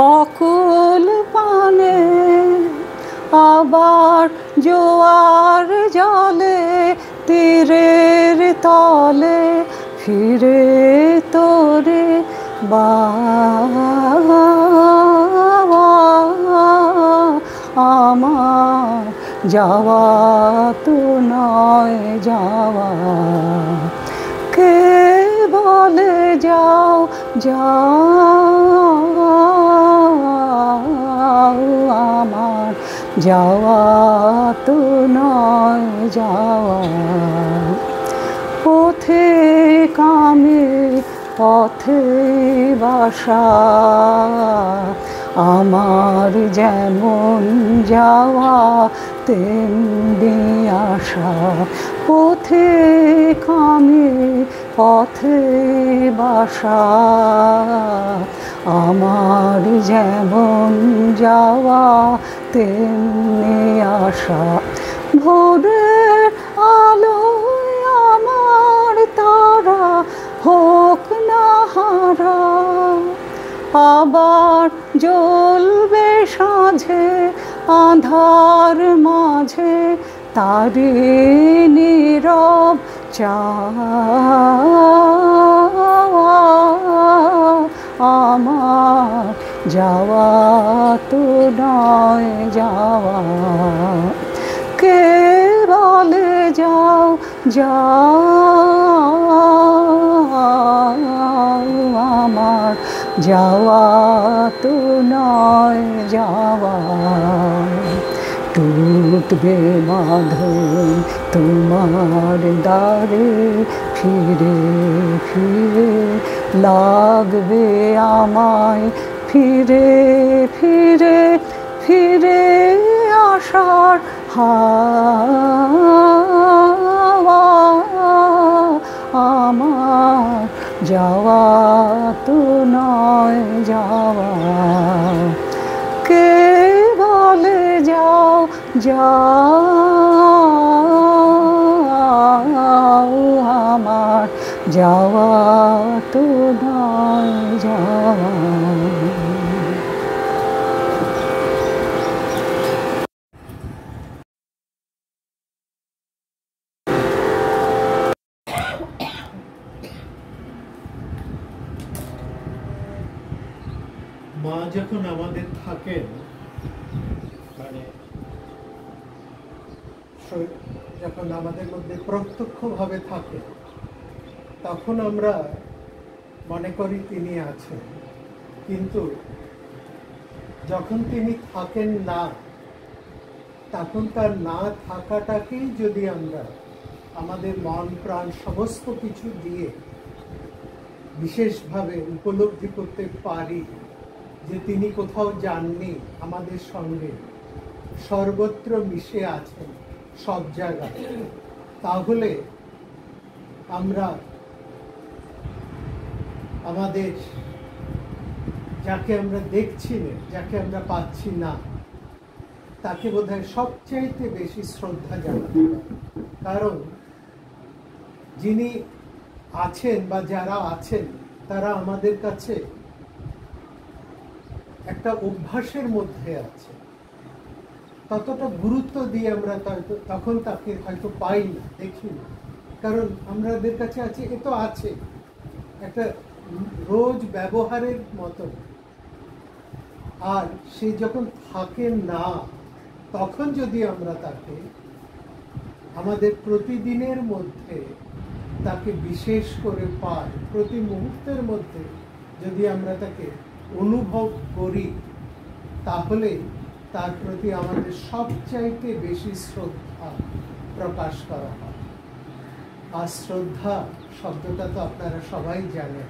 অকুল পানে আবার জোয়ার জলে তীরের তলে ফিরে তোরে আমার যাওয়া তো নয় যাওয়া, কে বলে যাও যাও, আমার যাওয়া তো নয় যাওয়া। পথে কামে পথে বাসা, আমার যেমন যাওয়া তেমনি আশা। পথে কামে পথে বাসা, আমার যেমন যাওয়া তেমনি আশা। ভোরের আলোয় আমার তারা হোক না হারা, আবার জ্বলবে সাঁঝে আঁধার মাঝে তারি নীরব চাওয়া। আমার যাওয়া তো নয় যাওয়া, কে বলে যাও যাও, আমার যাওয়া তো নয় যাওয়া। টুটবে মাধব তোমার দ্বারে, ফিরে ফিরে লাগবে আমায় ফিরে ফিরে ফিরে আসার হাওয়া। আমার যাওয়া তো নয় যাওয়া, কে বলে যাও যাও, আমার যাওয়া তো নয় যাওয়া। মা যখন আমাদের থাকেন, মানে যখন আমাদের মধ্যে প্রত্যক্ষভাবে থাকে, তখন আমরা মনে করি তিনি আছেন, কিন্তু যখন তিনি থাকেন না, তখন তার না থাকাটাকেই যদি আমরা আমাদের মন প্রাণ সমস্ত কিছু দিয়ে বিশেষভাবে উপলব্ধি করতে পারি যে তিনি কোথাও যাননি, আমাদের সঙ্গে সর্বত্র মিশে আছেন সব জায়গায়, তাহলে আমরা আমাদের যাকে আমরা দেখছি না, যাকে আমরা পাচ্ছি না, তাকে বোধহয় সবচাইতে বেশি শ্রদ্ধা জানাতে পারি। কারণ যিনি আছেন বা যারা আছেন তারা আমাদের কাছে একটা অভ্যাসের মধ্যে আছে, ততটা গুরুত্ব দিয়ে আমরা তখন তাকে হয়তো পাই না, দেখি না, কারণ আমাদের কাছে আছে এ তো আছে একটা রোজ ব্যবহারের মতো। আর সে যখন থাকে না, তখন যদি আমরা তাকে আমাদের প্রতিদিনের মধ্যে তাকে বিশেষ করে পাই, প্রতি মুহূর্তের মধ্যে যদি আমরা তাকে অনুভব করি, তাহলে তার প্রতি আমাদের সবচাইতে বেশি শ্রদ্ধা প্রকাশ করা হয়। আর শ্রদ্ধা শব্দটা তো আপনারা সবাই জানেন।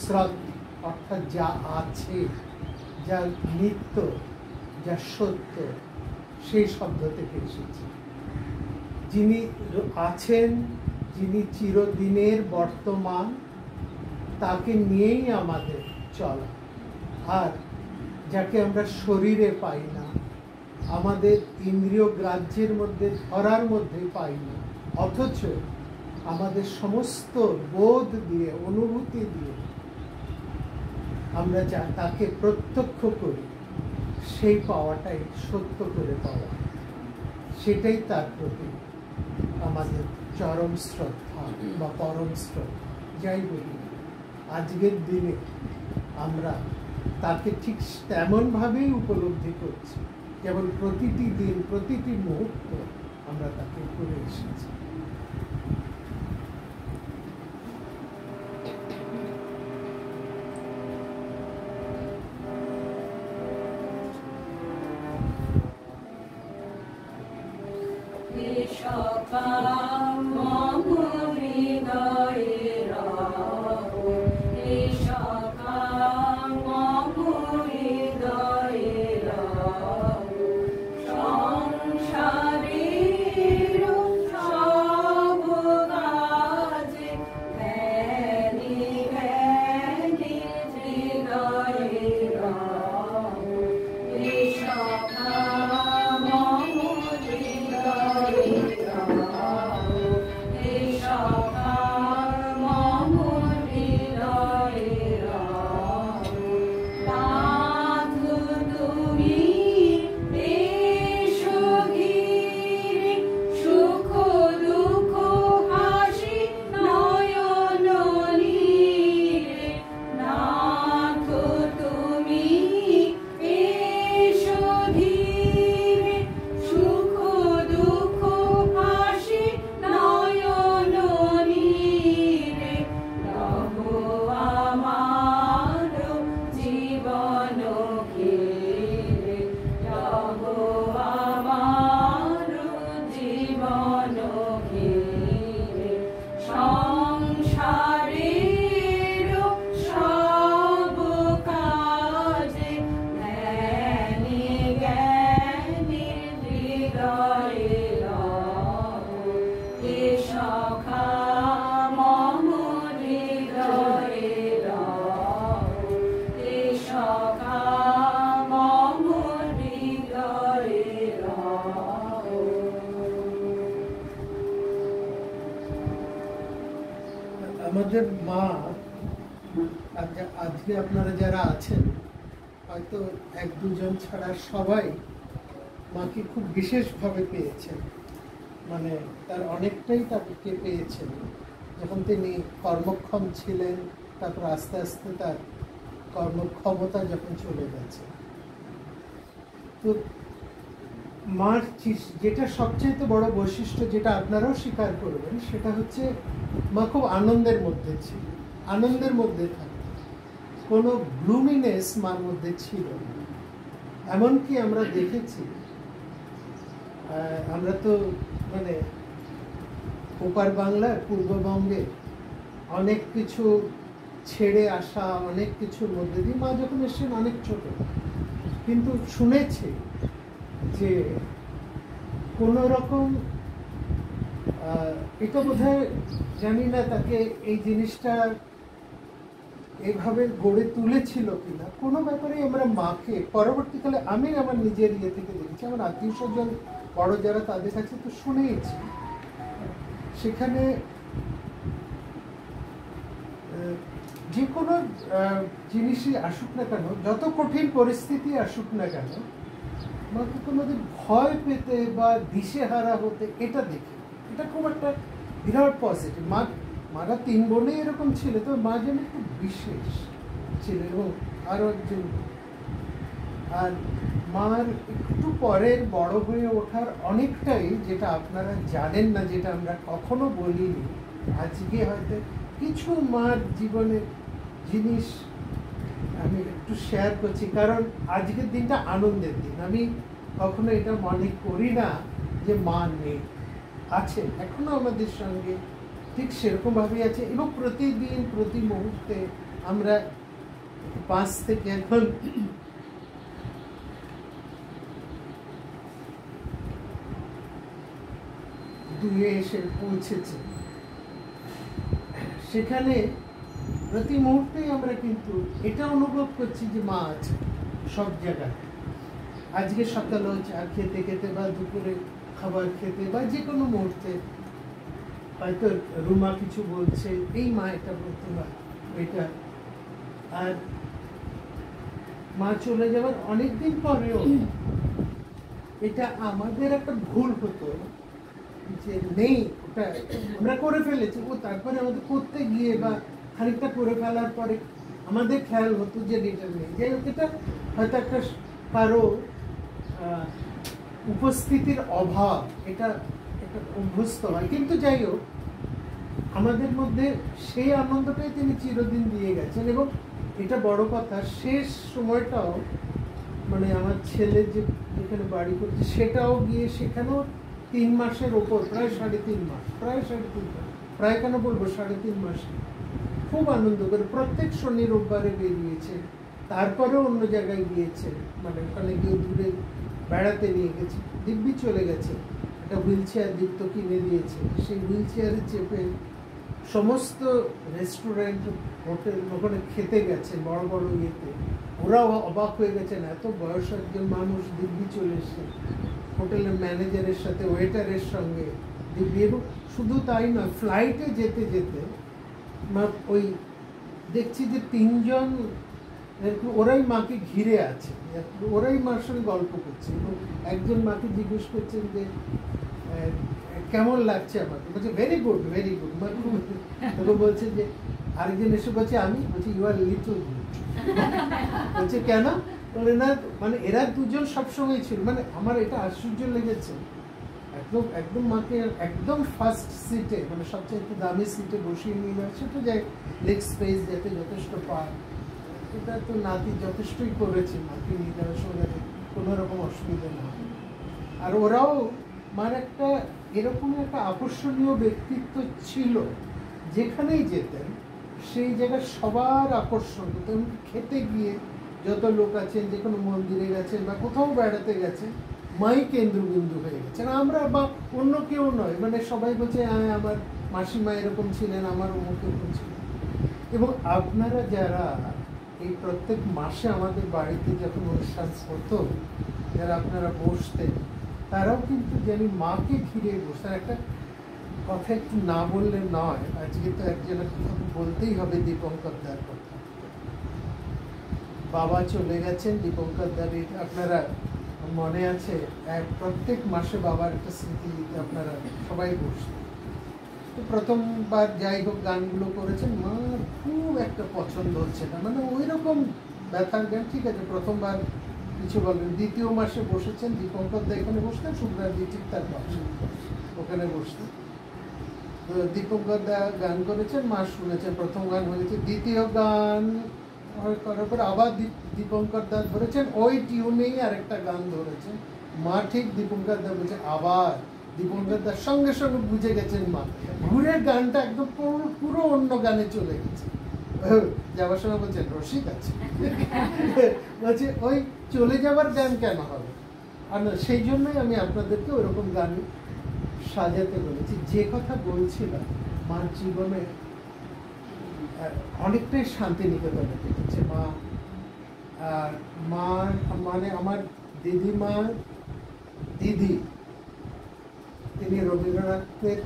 শ্রদ্ধা অর্থাৎ যা আছে, যা নিত্য, যা সত্য, সেই শব্দ থেকে এসেছে। যিনি আছেন, যিনি চিরদিনের বর্তমান, তাকে নিয়েই আমাদের চলা। আর যাকে আমরা শরীরে পাই না, আমাদের ইন্দ্রিয় গ্রাহ্যের মধ্যে ধরার মধ্যে পাই না, অথচ আমাদের সমস্ত বোধ দিয়ে, অনুভূতি দিয়ে আমরা যা তাকে প্রত্যক্ষ করি সেই পাওয়াটাই সত্য করে পাওয়া, সেটাই তার প্রতি আমাদের চরম শ্রদ্ধা বা পরম শ্রদ্ধা। যাই বলি, আজকের দিনে আমরা তাকে ঠিক তেমনভাবেই উপলব্ধি করছি, কেবল প্রতিটি দিন প্রতিটি মুহূর্ত আমরা তাকে করে এসেছি। আমাদের মা, আজকে আপনারা যারা আছেন হয়তো এক দুজন ছাড়া সবাই মাকে খুব বিশেষভাবে পেয়েছেন, মানে তার অনেকটাই তাকে পেয়েছেন যখন তিনি কর্মক্ষম ছিলেন, তারপর আস্তে আস্তে তার কর্মক্ষমতা যখন চলে গেছে। তো মার যেটা সবচেয়ে বড় বৈশিষ্ট্য, যেটা আপনারাও স্বীকার করবেন, সেটা হচ্ছে মা খুব আনন্দের মধ্যে ছিল, আনন্দের মধ্যে থাকতেন, কোনো ব্লুমিনেস মার মধ্যে ছিল না। এমনকি আমরা দেখেছি, আমরা তো মানে ওপার বাংলার পূর্ববঙ্গে অনেক কিছু ছেড়ে আসা, অনেক কিছুর মধ্যে দিয়ে মা যখন এসেছেন অনেক ছোট, কিন্তু শুনেছি যে কোনো রকম এটা বোধহয় জানি না তাকে এই জিনিসটা এইভাবে গড়ে তুলেছিল কিনা, কোনো ব্যাপারে আমরা মাকে পরবর্তীকালে আমি আমার নিজের ইয়ে থেকে দেখেছি, আমার আত্মীয় স্বজন বড় যারা তাদের কাছে তো শুনেইছি, সেখানে যে কোনো জিনিসই আসুক না কেন, যত কঠিন পরিস্থিতি আসুক না কেন, মাকে কোনোদিন ভয় পেতে বা দিশেহারা হতে এটা দেখি, এটা খুব একটা বিরাট পজিটিভ। মারা 3 বোনে এরকম ছিল, তো মা যেন খুব বিশেষ ছিল। এবং আরও একজন, আর মার একটু পরের বড় হয়ে ওঠার অনেকটাই, যেটা আপনারা জানেন না, যেটা আমরা কখনো বলিনি, আজকে হয়তো কিছু মার জীবনের জিনিস আমি একটু শেয়ার করছি, কারণ আজকের দিনটা আনন্দের দিন। আমি কখনো এটা মনে করি না যে মা নেই, আছে, এখনো আমাদের সঙ্গে ঠিক সেরকমভাবেই আছে। এবং প্রতিদিন প্রতি মুহূর্তে আমরা 5 থেকে এখন দুয়ে এসে পৌঁছেছে, সেখানে প্রতি মুহূর্তেই আমরা কিন্তু এটা অনুভব করছি যে মা আছে সব জায়গায়। আজকে সকালেও চা খেতে খেতে বা দুপুরে খাবার খেতে বা যে কোনো মুহূর্তে হয়তো রুমা কিছু বলছে, এই মা এটা বলতে বা এটা। আর মা চলে যাওয়ার অনেকদিন পরেও এটা আমাদের একটা ভুল হতো যে নেই, ওটা আমরা করে ফেলেছি, ও তারপরে আমাদের করতে গিয়ে বা খানিকটা করে ফেলার পরে আমাদের খেয়াল হতো যে এটা নেই। যাই হোক, এটা হয়তো একটা কারো উপস্থিতির অভাব, এটা একটা অভ্যস্ত হয়। কিন্তু যাই হোক, আমাদের মধ্যে সেই আনন্দটাই তিনি চিরদিন দিয়ে গেছেন। এবং এটা বড় কথা, শেষ সময়টাও মানে আমার ছেলে যেখানে বাড়ি করছে সেটাও গিয়ে সেখানেও 3 মাসের ওপর, প্রায় 3.5 মাস, প্রায় কেন বলবো 3.5 মাস খুব আনন্দ করে প্রত্যেক শনি রোববারে বেরিয়েছে। তারপরেও অন্য জায়গায় গিয়েছে, মানে ওখানে গিয়ে দূরে বেড়াতে নিয়ে গেছে। দিব্যি চলে গেছে, একটা হুইল চেয়ার দীপ্ত কিনে দিয়েছে, সেই হুইল চেয়ারে চেপে সমস্ত রেস্টুরেন্ট হোটেল ওখানে খেতে গেছে, বড় বড় ইয়েতে। ওরাও অবাক হয়ে গেছেন, এত বয়স একজন মানুষ দিব্যি চলে এসছে হোটেলের ম্যানেজারের সাথে, ওয়েটারের সঙ্গে দিব্যি। এবং শুধু তাই নয়, ফ্লাইটে যেতে যেতে ওই দেখছি যে 3 জন ওরাই মাকে ঘিরে আছে, ওরাই মার সঙ্গে গল্প করছে। এবং একজন মাকে জিজ্ঞেস করছেন যে কেমন লাগছে আমাকে, বলছে ভেরি গুড ভেরি গুড। মা খুব বলছে যে, আরেকজন এসে বলছে আমি, বলছি ইউ আর লিটল গুড। বলছে কেন? বলে না, মানে এরা দুজন সবসময় ছিল। মানে আমার এটা আশ্চর্য লেগেছে, একদম একদম মাকে একদম ফার্স্ট সিটে, মানে সবচেয়ে দামি সিটে বসিয়ে নিয়ে যাচ্ছে। সেটা যাই লেগ স্পেস যাতে যথেষ্ট পায়, এটা তো নাতি যথেষ্টই করেছে মাকে নিয়ে যাওয়ার সময় কোনো রকম অসুবিধা না হয়। আর ওরাও মার একটা এরকম একটা আকর্ষণীয় ব্যক্তিত্ব ছিল, যেখানেই যেতেন সেই জায়গায় সবার আকর্ষণ হতো। খেতে গিয়ে যত লোক আছেন, যে কোনো মন্দিরে গেছেন বা কোথাও বেড়াতে গেছেন, মাই কেন্দ্রবিন্দু হয়ে গেছেন। আমরা বা অন্য কেউ নয়, মানে সবাই বলছে হ্যাঁ আমার মাসিমা এরকম ছিলেন, আমার অমুক এরকম ছিলেন। এবং আপনারা যারা এই প্রত্যেক মাসে আমাদের বাড়িতে যখন অনুষ্ঠান হতো, যারা আপনারা বসতেন, তারাও কিন্তু জানি মাকে ঘিরে বসতেন। একটা কথা একটু না বললে নয়, আজকে তো একজনের কথা বলতেই হবে, দীপঙ্কর দার কথা। বাবা চলে গেছেন দীপঙ্কর দারের, আপনারা মনে আছে প্রত্যেক মাসে বাবার একটা স্মৃতি দিতে আপনারা সবাই বসতেন। তো প্রথমবার যাই হোক গানগুলো করেছেন, মার খুব একটা পছন্দ হচ্ছে না, মানে ওই রকম ব্যথার গান। ঠিক আছে, প্রথমবার কিছু বলেন। দ্বিতীয় মাসে বসেছেন, দীপঙ্কর দা এখানে বসতেন, শুভ্রাজি ঠিক তার পাশে ওখানে বসতেন। তো দীপঙ্কর দা গান করেছেন, মা শুনেছেন, প্রথম গান হয়েছে। দ্বিতীয় গান করার পর আবার দীপঙ্কর দা ধরেছেন, ওই টিউনেই আরেকটা গান ধরেছেন। মা ঠিক দীপঙ্কর দা বলছে আবার, দীপঙ্কর দার সঙ্গে সঙ্গে বুঝে গেছেন মা, ঘুরে গানটা একদম পুরো অন্য গানে চলে গেছে। যাওয়ার সময় বলছেন রসিক আছে, বলছে ওই চলে যাবার গান কেন হবে। আর না, সেই জন্যই আমি আপনাদেরকে ওইরকম গান সাজাতে বলেছি। যে কথা বলছিলাম, মার জীবনে অনেকটাই শান্তিনিকেতনে কেটেছে। মা মানে আমার দিদিমা দিদি, তিনি রবীন্দ্রনাথের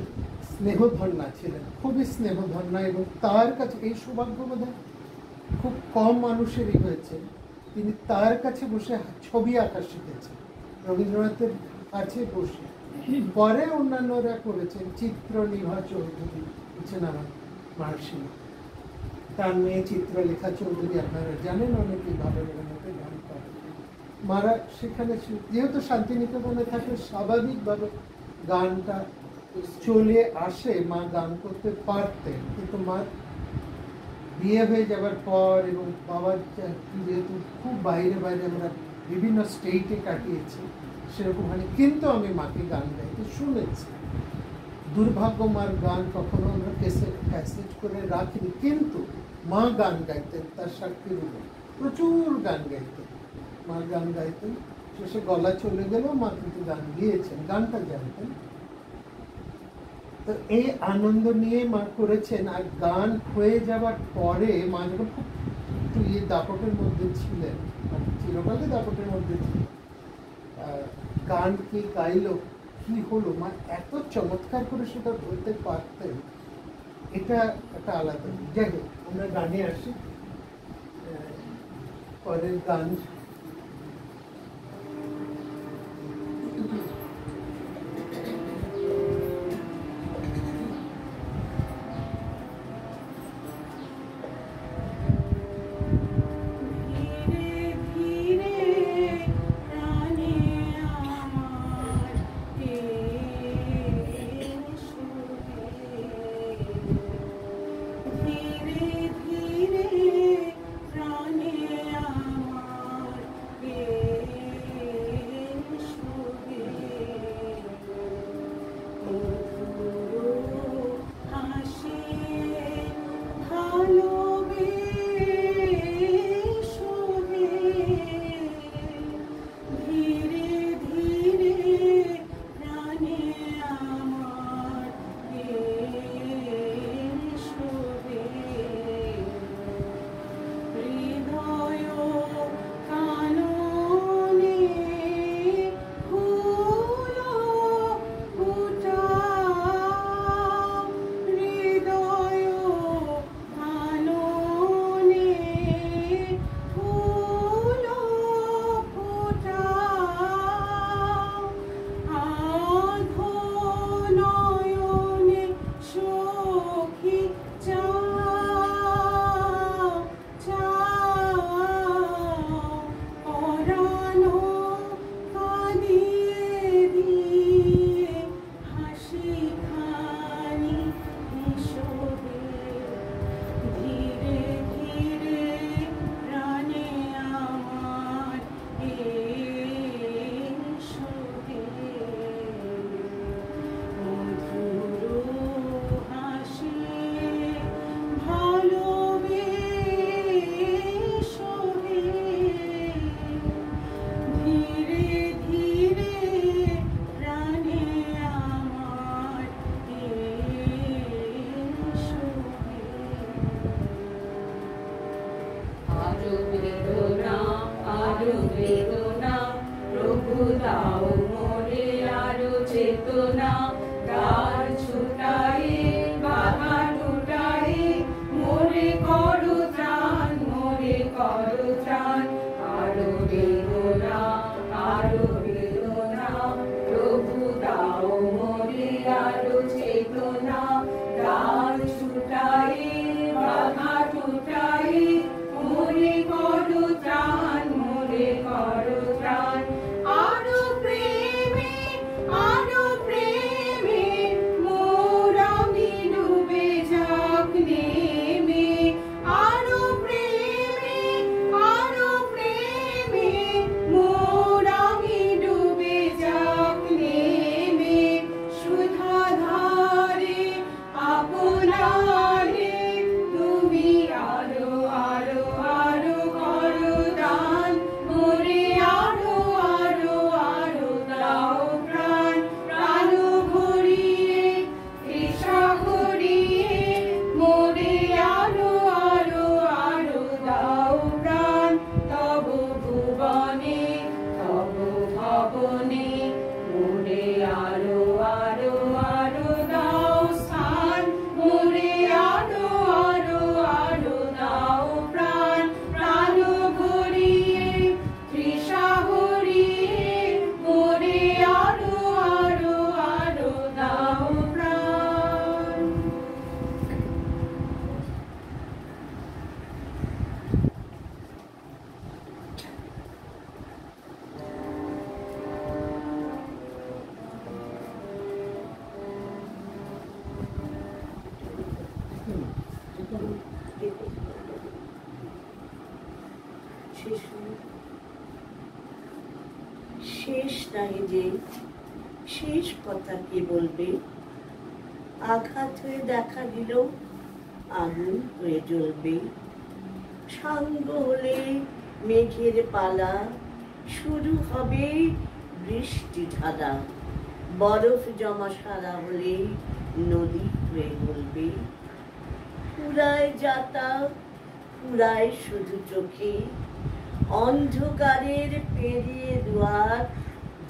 স্নেহধন্যা ছিলেন, খুবই স্নেহধন্যা। এবং তার কাছে এই সৌভাগ্য বোধহয় খুব কম মানুষেরই হয়েছে, তিনি তার কাছে বসে ছবি আঁকা শিখেছেন, রবীন্দ্রনাথের কাছে বসে। পরে অন্যান্যরা করেছেন, চিত্রনিভা চৌধুরী হচ্ছেন আমার মাসিমা, তার মেয়ে চিত্রলেখা চৌধুরী আপনারা জানেন, অনেকেই ভালো রবীন্দ্রনাথের গান করেন। মারা সেখানে যেহেতু শান্তিনিকেতনে থাকে, স্বাভাবিকভাবে গানটা চলে আসে, মা গান করতে পারতেন। কিন্তু মা বিয়ে হয়ে যাবার পর এবং বাবার যেহেতু খুব বাইরে বাইরে আমরা বিভিন্ন স্টেটে কাটিয়েছি, সেরকম হয়নি। কিন্তু আমি মাকে গান গাইতে শুনেছি। দুর্ভাগ্য, মার গান কখনো আমরা ক্যাসেট করে রাখিনি, কিন্তু মা গান গাইতেন, তার সাক্ষী রূপে প্রচুর গান গাইতেন। মা গান গাইতেন, শেষে গলা চলে গেলেও মা কিন্তু গান গিয়েছেন, গানটা জানতেন। তো এই আনন্দ নিয়ে মা করেছেন। আর গান হয়ে যাবার পরে মা যখন খুব একটু দাপটের মধ্যে ছিলেন, চিরকালে দাপটের মধ্যে ছিলেন, গান কি গাইলো, কি হলো, মা এত চমৎকার করে সেটা বলতে পারতেন, এটা একটা আলাদা। যাই হোক, আমরা গানে আসি। পরের গান শেষ নাই যে শেষ কথা কি বলবে, আঘাত হয়ে দেখা দিল আগুন হয়ে জ্বলবে। সাঙ্গ হলে মেঘের পালা, শুরু হবে বৃষ্টি ধারা, বরফ জমা সারা হলে নদী হয়ে গলবে। ফুরায় যাতা, ফুরায় শুধু চোখে, অন্ধকারের পেরিয়ে দুয়ার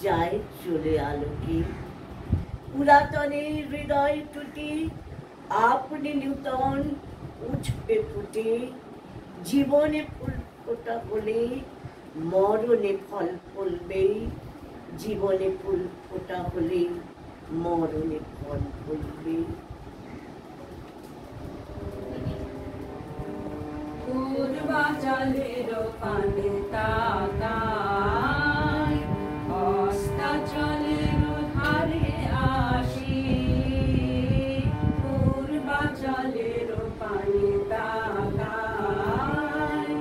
যায় চলে আলোকে। পুরাতনের হৃদয় টুটি আপনি নূতন উঠবে ফুটে, জীবনে ফুল ফোঁটা হলেই মরণে ফল ফলবে, জীবনে ফুল ফোঁটা হলেই মরণে ফল ফলবে। পূর্বাচলের পানে তাকাই, অস্তাচলের ধারে আসি। পূর্বাচলের পানে তাকাই,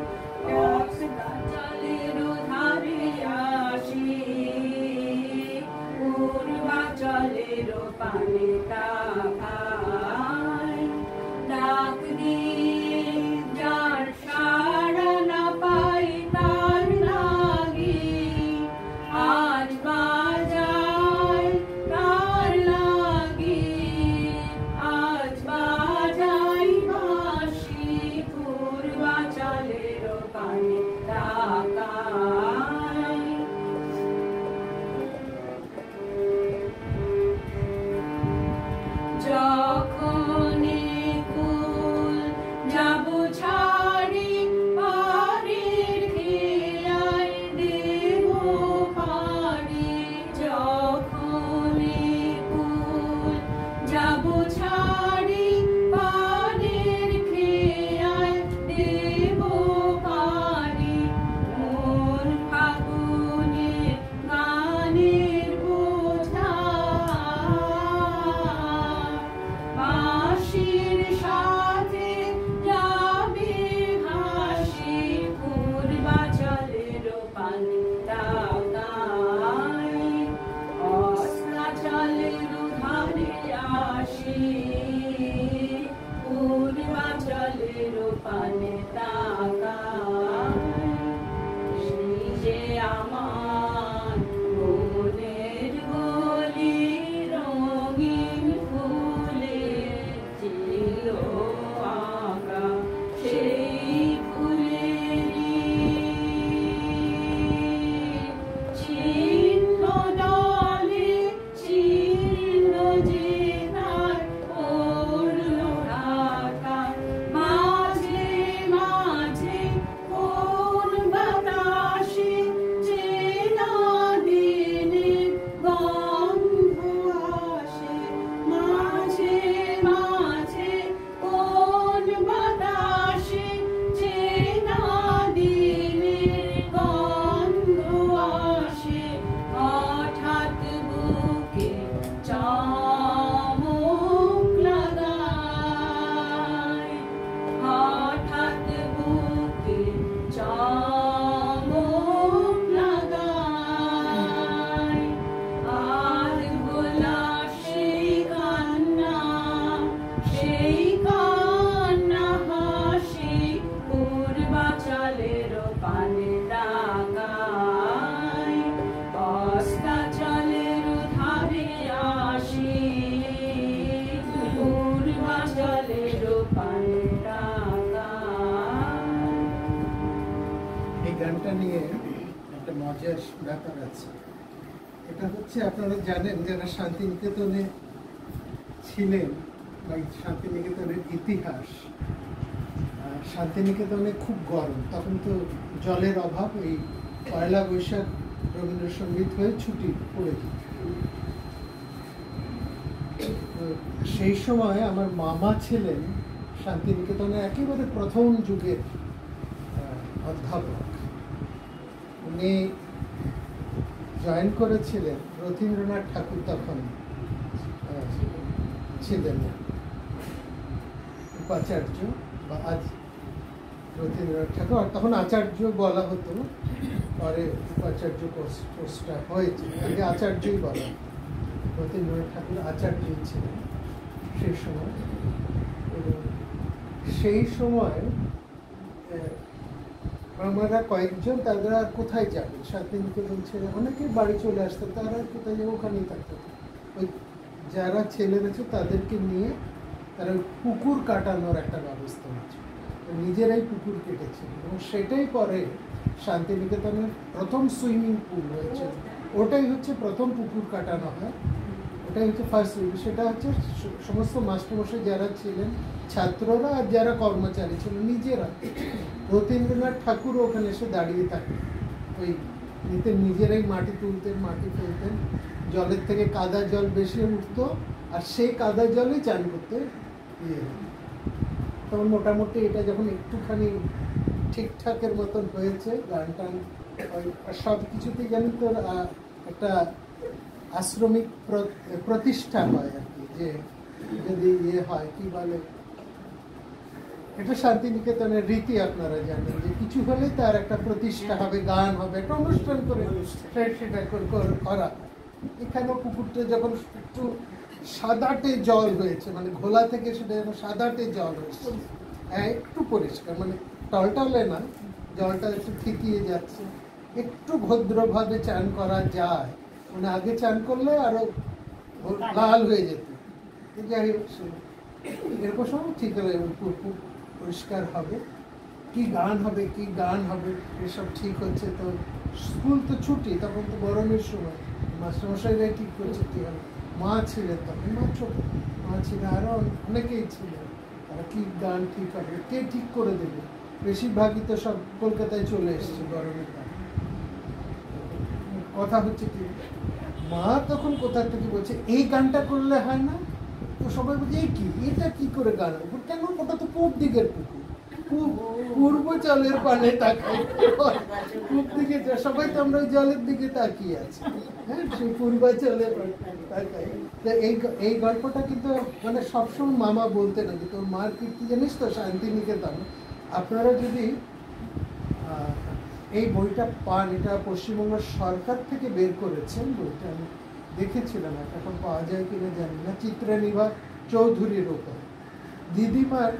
অস্তাচলের ধারে আসি। পূর্বাচলের পানে তাকাই, ডাক দিয়ে যার সাড়া না পাই তার লাগি। আজ বাজাই তার লাগি, আজ বাজাই বাঁশি। পূর্বাচলের পানে তাকাই, যখনই কুল যাব ছাড়ি পারের খেয়ায় দেব পারি। যখনই কুল যাব ছাড়ি পারের খেয়ায় দেব পারি। মন ফাগুনের গানের বোঝা বাঁশির সাথে যাবে হাসি। পূর্বাচলের পানে তাকাই, অস্তাচলের ধারে আসি। পূর্বাচলের পানে তাকাই, সেই যে আমার মনের গলি রঙিন ফুলে ছিল আঁকা। সেই ফুলেরই ছিন্ন ডালে ছিল যে তার পড়ল ঢাকা। মাঝে মাঝে কোন বাতাসে চেনা দিনের গন্ধ আসে। মাঝে মাঝে কোন বাতাসে চেনা দিনের গন্ধ আসে। হঠাৎ বুকে চমক লাগায়, হঠাৎ বুকে চমক লাগায়। আর গোলা সেই কান্না, সেই কান্না হাসি। পূর্বাচলের পানে তাকাই, অস্তাচলের ধারে আসি। পূর্বাচলের পানে তাকাই। এই গানটা নিয়ে একটা মজার ব্যাপার আছে। এটা হচ্ছে, আপনারা জানেন যারা শান্তিনিকেতনে ছিলেন বা শান্তিনিকেতনের ইতিহাস, শান্তিনিকেতনে খুব গরম, তখন তো জলের অভাব। এই পয়লা বৈশাখ রবীন্দ্রসঙ্গীত হয়ে ছুটি পড়ে যেত। তো সেই সময় আমার মামা ছিলেন শান্তিনিকেতনের একেবারে প্রথম যুগের অধ্যাপক। উনি জয়েন করেছিলেন, রথীন্দ্রনাথ ঠাকুর তখন ছিলেন উপাচার্য, বা আজ রথীন্দ্রনাথ ঠাকুর, আর তখন আচার্য বলা হতো, পরে উপাচার্য পোস্টটা হয়েছে, আগে আচার্যই বলা। রথীন্দ্রনাথ ঠাকুর আচার্যই ছিলেন সেই সময়। এবং সেই সময় আমরা কয়েকজন, তারা আর কোথায় যাবে, শান্তিনিকেতন ছেড়ে অনেকে বাড়ি চলে আসতেন, তারা আর কোথায় যাবে, ওখানেই থাকতো। ওই যারা ছেলেরা আছে তাদেরকে নিয়ে তারা পুকুর কাটানোর একটা ব্যবস্থা হচ্ছে, নিজেরাই পুকুর কেটেছিল। এবং সেটাই পরে শান্তিনিকেতনের প্রথম সুইমিং পুল হয়েছে, ওটাই হচ্ছে প্রথম পুকুর কাটানো হয়। এটাই হচ্ছে ফার্স্ট রিভিউ। সেটা হচ্ছে সমস্ত মাস্টারমশাই যারা ছিলেন, ছাত্ররা আর যারা কর্মচারী ছিল নিজেরা, রবীন্দ্রনাথ ঠাকুরও ওখানে এসে দাঁড়িয়ে থাকতেন, ওই নিজেরাই মাটি তুলতেন, মাটি ফেলতেন, জলের থেকে কাদা জল বেশি উঠতো আর সেই কাদা জলেই চান করতে ইয়ে হতো। তখন মোটামুটি এটা যখন একটুখানি ঠিকঠাকের মতন হয়েছে, গান টান সব কিছুতেই জানি তোর একটা আশ্রমিক প্রতিষ্ঠা হয় আর কি, যে যদি ইয়ে হয় কি বলে, এটা শান্তিনিকেতনের রীতি আপনারা জানেন, যে কিছু হলে তার একটা প্রতিষ্ঠা হবে, গান হবে, একটা অনুষ্ঠান করে সেটা করা। এখানেও পুকুরটা যখন একটু সাদাটে জল হয়েছে, মানে ঘোলা থেকে সেটা যেন সাদাটে জল হয়েছে, হ্যাঁ একটু পরিষ্কার, মানে টলটলে না, জলটা একটু ঠিকিয়ে যাচ্ছে, একটু ভদ্রভাবে চান করা যায়, মানে আগে চান করলে আরো লাল হয়ে যেত, যাই হোক এরকম সময় ঠিক হলে পরিষ্কার হবে, কি গান হবে কি গান হবে এসব ঠিক হচ্ছে। তো স্কুল তো ছুটি, তখন তো গরমের সময়, মাস্টারমশাইরাই ঠিক করছে কি হবে। মা ছিলেন তখন, মা ছোট, মা ছিলেন, আরো অনেকেই ছিলেন, তারা কি গান ঠিক হবে, কে ঠিক করে দেবে, বেশিরভাগই তো সব কলকাতায় চলে এসছে গরমের গান। কথা হচ্ছে কি, মা তখন কোথা থেকে বলছে এই গানটা করলে হয় না, তো সবাই বলছে এই কি, এটা কি করে গান হবে, কেন, ওটা তো পূব দিকের পুকুর, পূর্ব জলের পানে তাকাই, পূব দিকে সবাই তো আমরা ওই জলের দিকে তাকিয়ে আছি, হ্যাঁ সেই পূর্বাচলের তাকাই। তো এই গল্পটা কিন্তু মানে সবসময় মামা বলতে নাকি, তোর মার কীর্তি জানিস তো শান্তিনিকেতন। আপনারা যদি এই বইটা পান, এটা পশ্চিমবঙ্গ সরকার থেকে বের করেছেন বইটা, আমি দেখেছিলাম, এখন পাওয়া যায় কিনা জানি না, চিত্রনিভা চৌধুরীর ওপর। দিদিমার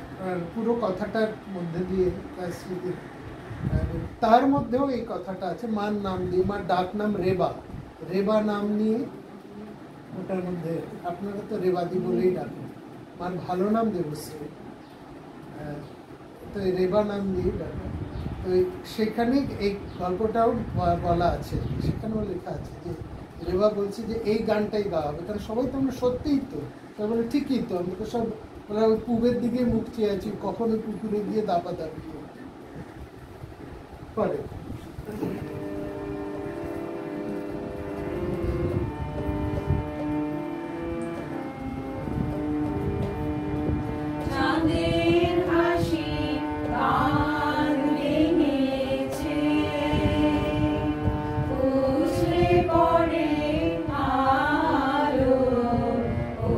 পুরো কথাটার মধ্যে দিয়ে স্মৃতি, তার মধ্যেও এই কথাটা আছে, মার নাম দিয়ে, মার ডাক নাম রেবা, রেবা নাম নিয়ে ওটার মধ্যে, আপনারা তো রেবাদি বলেই ডাকেন, মার ভালো নাম দেবশ্রী, তো রেবা নাম দিয়ে ডাকেন। তো সেখানে এই গল্পটাও বলা আছে, সেখানেও লেখা আছে যে রেবা বলছে যে এই গানটাই গাওয়া হবে, কারণ সবাই তো আমরা সত্যিই তো, তারপরে ঠিকই তো, আমরা তো সব ওরা ওই পূবের দিকে মুখ চেয়ে আছি, কখনো পুকুরে গিয়ে দাপাদাপি করে। চাঁদের হাসি গান ভেঙেছে, উছলে পড়ে আলো, ও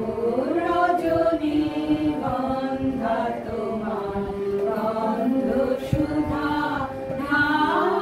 রজনী গন্ধা তোমার গন্ধ সুধা ঢাল।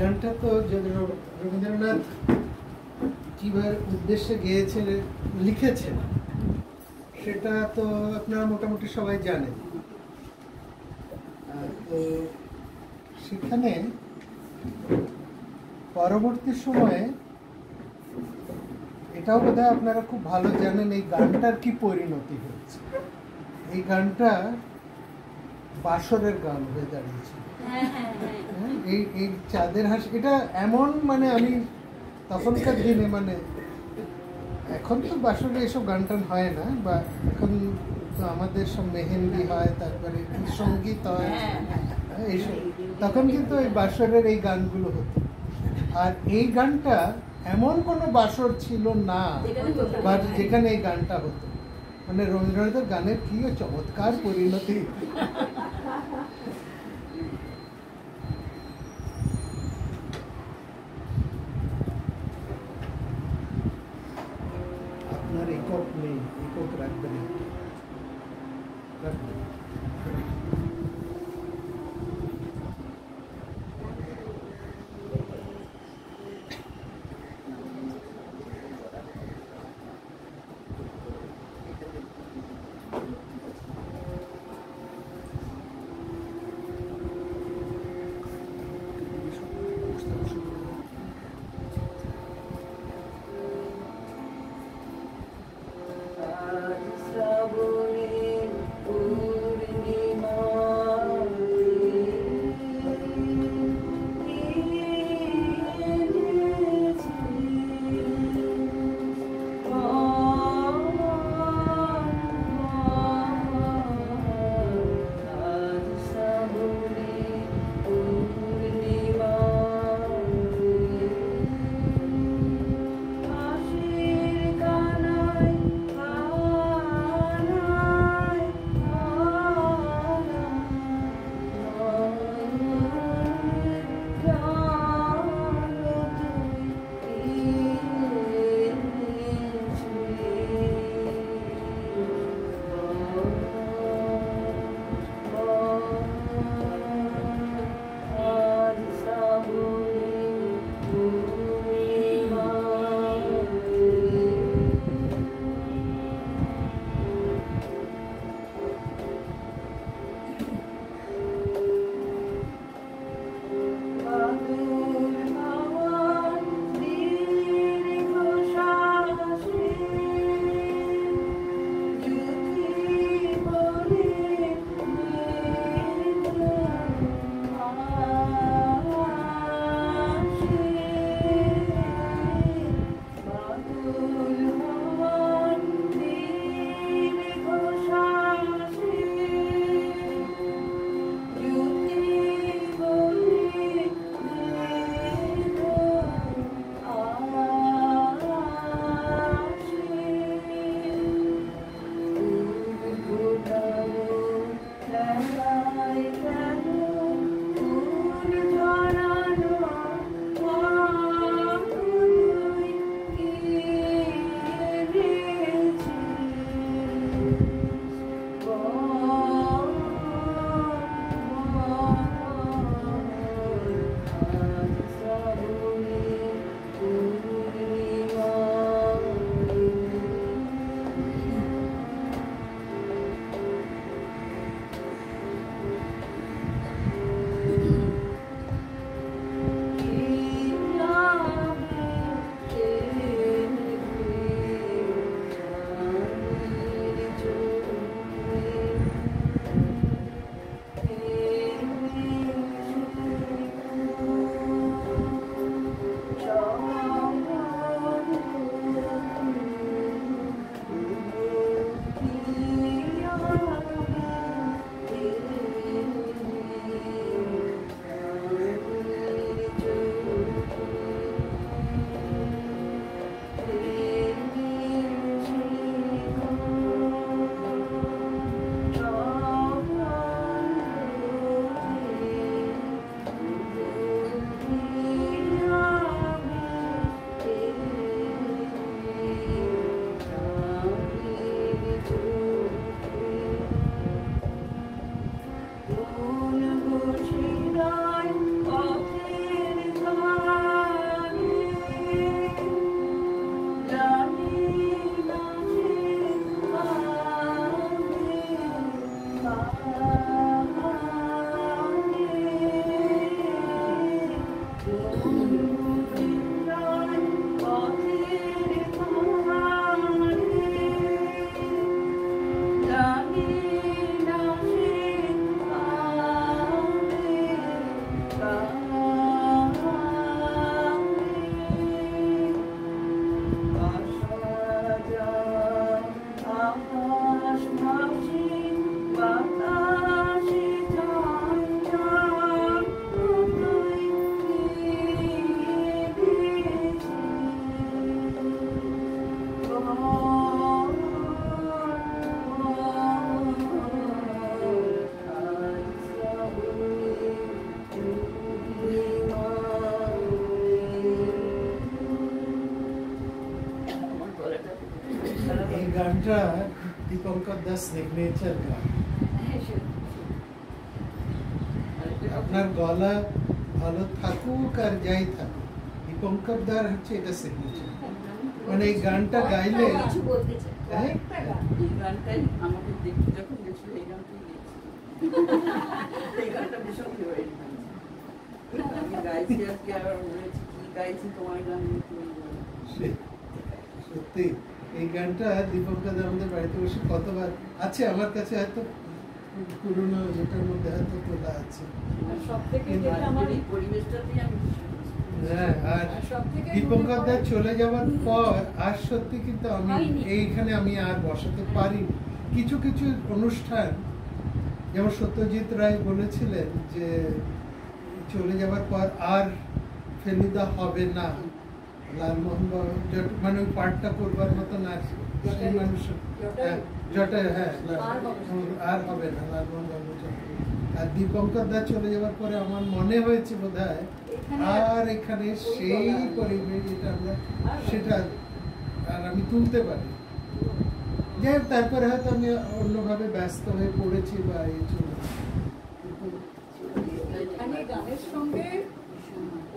গানটা তো রবীন্দ্রনাথ কিভাবে উদ্দেশ্যে গেয়েছেন, লিখেছেন, সেটা তো আপনারা মোটামুটি সবাই জানেন। তো সেখানে পরবর্তী সময়ে এটাও বোধহয় আপনারা খুব ভালো জানেন এই গানটার কি পরিণতি হয়েছে। এই গানটা বাসরের গান হয়ে দাঁড়িয়েছে। এই চাঁদের হাসি, এটা এমন মানে আমি তখনকার দিনে মানে এখন তো বাসরে এসব গান টান হয় না, বা এখন তো আমাদের সব মেহেন্দি হয়, তারপরে সঙ্গীত হয় এইসব, তখন কিন্তু এই বাসরের এই গানগুলো হতো। আর এই গানটা এমন কোনো বাসর ছিল না বা যেখানে এই গানটা হতো। মানে রবীন্দ্রনাথের গানের কি চমৎকার পরিণতি। আপনার একক নেই, একক রাখবেন, রাখবেন। শ্রাবণের গানটা দীপঙ্কর দাস সিগনেচার গান। আপনার গলা ভালো থাকুক আর যাই থাকুক, দীপঙ্কর দার হচ্ছে এটা সিগনেচার। মানে এই গানটা গাইলে কিছু বলতে চাই। হ্যাঁ? এই গানটাই আমাকে দেখতে যখন গেছিল এই গানটাই গেছিল। এই গানটা ভীষণ ফেভারিট গান। আমি গাইছি আজকে আবার বলেছি কি গাইছি তোমার গান তুমি বলো। সত্যি এই গানটা দীপঙ্কর দা আমাদের বাড়িতে বসে কতবার আছে, আমার কাছে হয়তো পুরোনো যেটার মধ্যে হয়তো তোলা আছে। আর সবথেকে কিন্তু যেটা আমার এই পরিবেশটাতেই আমি হ্যাঁ, আর আর সবথেকে দীপঙ্কর দা চলে যাওয়ার পর আর সত্যি কিন্তু আমি হয়নি। এইখানে আমি আর বসাতে পারিনি। কিছু কিছু অনুষ্ঠান যেমন সত্যজিৎ রায় বলেছিলেন যে চলে যাওয়ার পর আর ফেলুদা হবে না, লালমোহন বাবু মানে ওই পাঠটা করবার মতন আর সেই মানুষ জটায়ু, হ্যাঁ আর হবে না লালমোহন বাবু জটায়ু। আর দীপঙ্কর দা চলে যাওয়ার পরে আমার মনে হয়েছে বোধহয় আর এখানে সেই পরিবেশ যেটা আমরা সেটা আর আমি তুলতে পারি। যাই হোক, তারপরে হয়তো আমি অন্যভাবে ব্যস্ত হয়ে পড়েছি বা এই চলে এখানে গানের সঙ্গে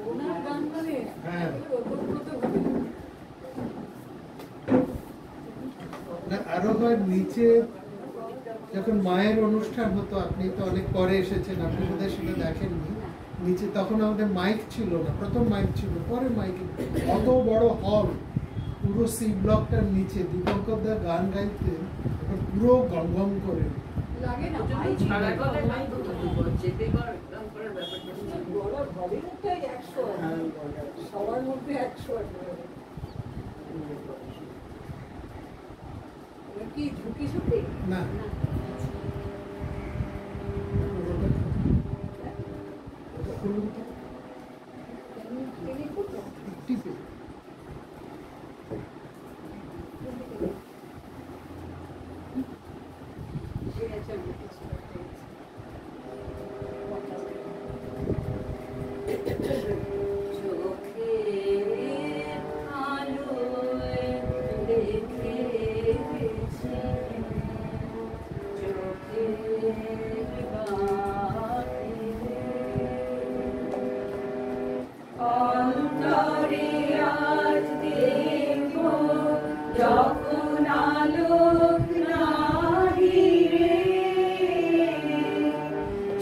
ওনার গান মানে হ্যাঁ। ওতপ্রোতভাবে না, আরো হয় নিচে যখন মায়ের অনুষ্ঠান হতো, আপনি তো অনেক পরে এসেছেন, আপনি বোধহয় সেটা দেখেননি। নিচে তখন আমাদের মাইক ছিল না, প্রথম মাইক ছিল, পরে মাইক, অত বড় হল, পুরো সি ব্লকটার নিচে দীপঙ্কর দা গান গাইতে পুরো গম গম করে। লাগে না ছাড়া কথা গান তো যেতে কর গান করার ব্যাপারটা গলার ভলিউমটাই 100, সবার মধ্যে 100। কি ঝুঁকি ঝুঁকি না খুলুন তো, টিপে অন্তরে আজ দেখো যখন আলোক নাহি রে,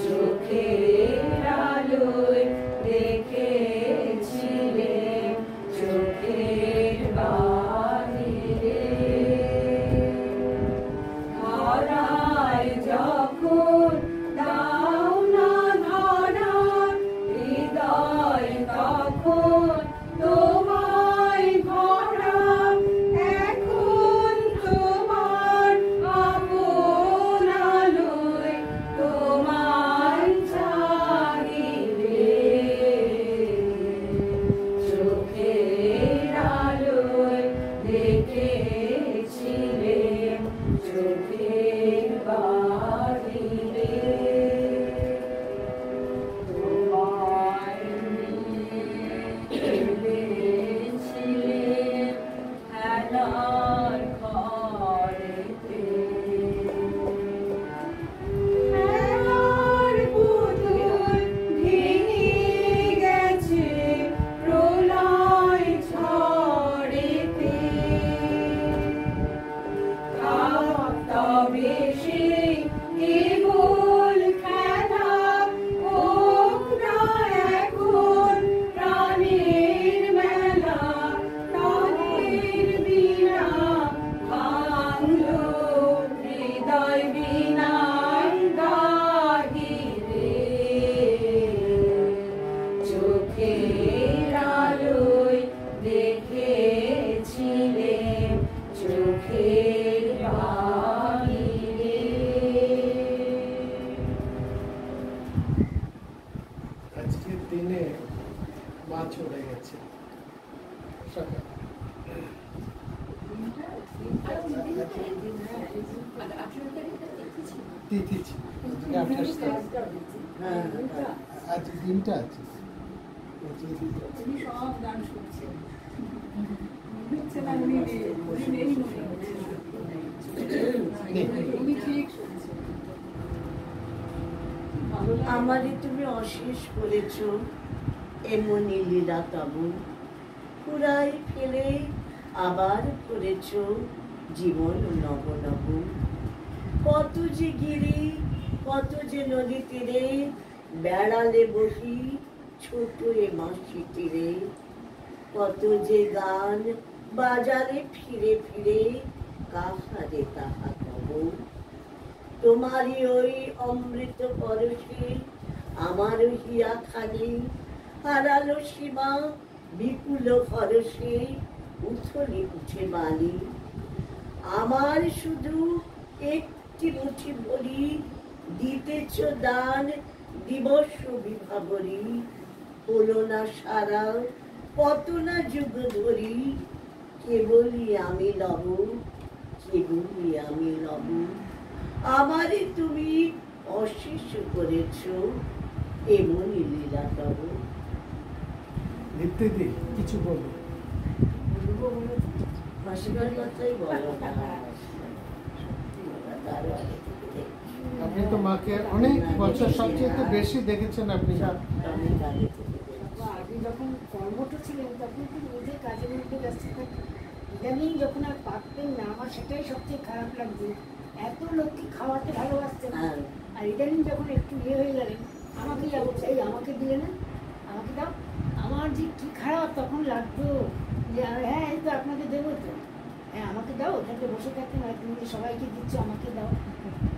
চোখের আলোয় দেখেছিলে চোখের বাহিরে, ধরায় যখন দাও না ধরা হৃদয় তখন তোমায় ভরা, এখন তোমার আপন আলোয় তোমায় চাহিবে, চোখের আলোয় দেখেছিলে চোখের বাহিরে, তোমায় খেলেছিলেন খেলার ঘরেতে, খেলার পুতুল ভেঙে গেছে প্রলয় ঝড়েতে, তবে সে কেবল খেলা হোক না এখন প্রাণের মেলা, প্রাণের বীণা ভাঙলো হৃদয় বীণায় গাহিরে, চোখের আলোয় দেখেছিলেন চোখের বাহিরে। আজকের দিনে মা চলে গেছে সকাল। তিথি ছিল আজকে 28 তারিখ। হ্যাঁ, আজ দিনটা আছে। তিনি সব গান শুনছেন। হচ্ছে না, উনি নেই, উনি নেই মনে হচ্ছে। উনি ঠিক শুনছেন। ভালো লাগে। আমারই তুমি অশেষ করেছ এমনি লীলা তবু, পুরাই ফেলে আবার করেছ জীবন নব নব। কত যে গিরি, কত যে নদী তীরে, বেড়ালে বহি ছোট এ মাসি তীরে। কত যে গান বাজারে ফিরে ফিরে, কাহারে তাহা কব। তোমারই ওই অমৃত পরশে আমার হিয়া খানি, হারালো সীমা বিপুল খরসে, উথলি উঠে বালি। আমার শুধু একটি মুঠি ভরি, দিতেছ দান দিবস বিভাবরী। হলো না সারা কত না যুগ ধরি, কেবলই আমি লব, কেবলই আমি লব। আমারে তুমি অশেষ করেছ এমনি লীলা তব। দীপ্তিদি কিছু বলো। মাসিমার কথাই বলো না। তার আগে থেকে দেখছি। আপনি তো মাকে অনেক বছর সবচেয়ে তো বেশি দেখেছেন আপনি। সব অনেক আগে থেকে দেখছি। আগে যখন কর্মঠ ছিলেন তখন তো নিজের কাজের মধ্যে ব্যস্ত থাকতেন। ইদানিং যখন আর পারতেন না, আমার সেটাই সবচেয়ে খারাপ লাগছে। এত লোককে খাওয়াতে ভালোবাসতেন, হ্যাঁ। আর ইদানিং যখন একটু ইয়ে হয়ে গেলেন, আমাকে যাবো চাই, আমাকে দিলে না, আমাকে দাও। আমার যে কি খারাপ তখন লাগতো যে হ্যাঁ এই তো আপনাকে দেবো তো, হ্যাঁ আমাকে দাও। ওটাকে বসে থাকতেন আর তুমি যে সবাইকে দিচ্ছ আমাকে দাও।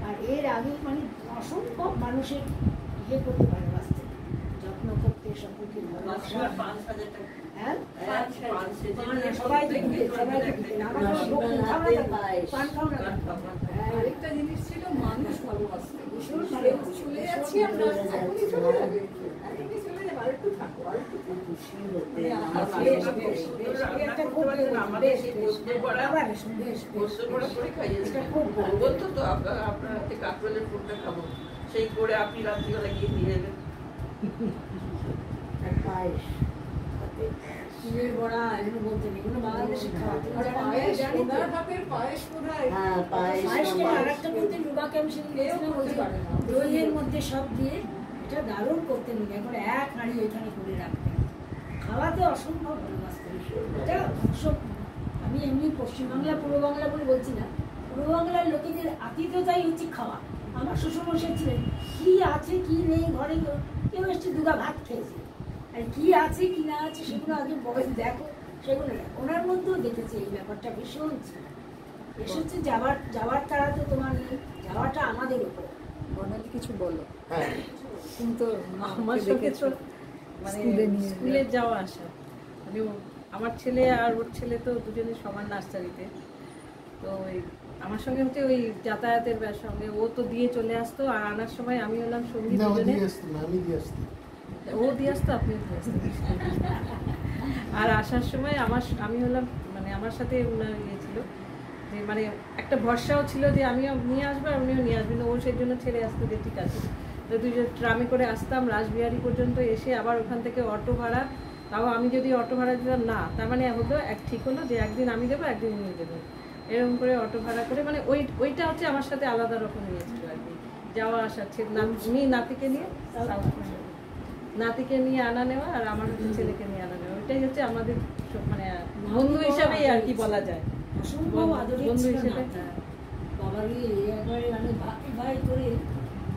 আর এর আগে মানে অসম্ভব মানুষের ইয়ে করতে ভালোবাসতেন, যত্ন করতে, সকলকে ভালোবাসা। মাসিমার 5,000 টাকা। হ্যাঁ পান সেজে সবাইকে দিতেন, সবাইকে দিতেন। আমার কোনো মাসিমার খাওয়া হাতের না, পায়েস। পান খাও না। হ্যাঁ, আরেকটা জিনিস ছিল, মানুষ ভালোবাসতে। ভীষণ কেউ ভালোবাসতেন। চলে যাচ্ছি আমরা, এখনই চলে যাবে, এখনই চলে যাবে, আরেকটু থাকো, আরেকটু থাকো। খুশি হতে মানে বেশ, বেশ, বেশ, এটা খুব বেশ, বেশ, বেশ, আবার বেশ, বেশ, বেশ, বসতে পড়া করে খাইয়েছে। এটা খুব ভালো। বলতো তো আপনার হাতে কাঁকরোলের ফুলটা খাবো, সেই করে আপনি রাত্রিবেলা গিয়ে নিয়ে যাবেন। পায়েস হাতের পায়েস। চিড়ের বড়া এগুলো বলতেন, এগুলো বাংলাদেশে খাওয়া। তুমি আর যারা পায়েস, জানি তো। ওনার হাতের পায়েস কোথায়? হ্যাঁ পায়েস পায়েসটা আমার। আরেকটা বলতেন, রুবাকে আমি সেদিন গেছিলাম, বলছিলাম, দইয়ের মধ্যে সব দিয়ে এটা দারুণ করতেন উনি। একবার এক হাঁড়ি ওইখানে করে রাখতেন, খাওয়াতে অসম্ভব ভালোবাসতেন। এটা সব আমি এমনি পশ্চিমবাংলা পূর্ব বাংলা বলে বলছি না, পূর্ব বাংলার লোকেদের আতিথ্যতাই হচ্ছে খাওয়া। আমার শ্বশুরমশাই ছিলেন, কি আছে কি নেই ঘরে, কেউ এসছে দুগা ভাত খেয়েছে, আর কি আছে কি না আছে সেগুলো আগে বয়স দেখো, সেগুলো না। ওনার মধ্যেও দেখেছি এই ব্যাপারটা ভীষণ ছিল। এসেছে যাওয়ার তারা তো তোমার নেই, যাওয়াটা আমাদের উপর। বর্ণালী কিছু বলো। হ্যাঁ কিন্তু আমার সঙ্গে তো মানে স্কুলে যাওয়া আসা, মানে আমার ছেলে আর ওর ছেলে তো দুজনে সমান নার্সারিতে, তো ওই আমার সঙ্গে হচ্ছে ওই যাতায়াতের সঙ্গে ও তো দিয়ে চলে আসতো, আর আনার সময় আমি হলাম সঙ্গী না, ও দুজনে। দিয়ে আসতো না, আমি দিয়ে আসতাম। ও দিয়ে আসতো, আপনিও দিয়ে আসতেন। আর আসার সময় আমি হলাম মানে আমার সাথে ওনার ইয়ে ছিল যে মানে একটা ভরসাও ছিল যে আমিও নিয়ে আসবো আর উনিও নিয়ে আসবেন, ও সেই জন্য ছেড়ে আসতো যে ঠিক আছে। তো দুজন ট্রামে করে আসতাম রাসবিহারি পর্যন্ত, এসে আবার ওখান থেকে অটো ভাড়া, তাও আমি যদি অটো ভাড়া দিতাম না, তার মানে হতো ঠিক হলো যে একদিন আমি দেবো একদিন উনি দেবেন, এরকম করে অটো ভাড়া করে, মানে ওইটা হচ্ছে আমার সাথে আলাদা রকম নিয়েছিল আর কি, যাওয়া আসা। উনি নাতিকে নিয়ে নাতিকে নিয়ে আনা নেওয়া, আর আমার ছেলেকে নিয়ে আনা নেওয়া, ওইটাই হচ্ছে আমাদের মানে বন্ধু হিসাবেই আর কি বলা যায়। অসম্ভব আদরের বন্ধু ছিল হিসেবে, না। বাবাকে একবারে মানে ভাই ভাই করে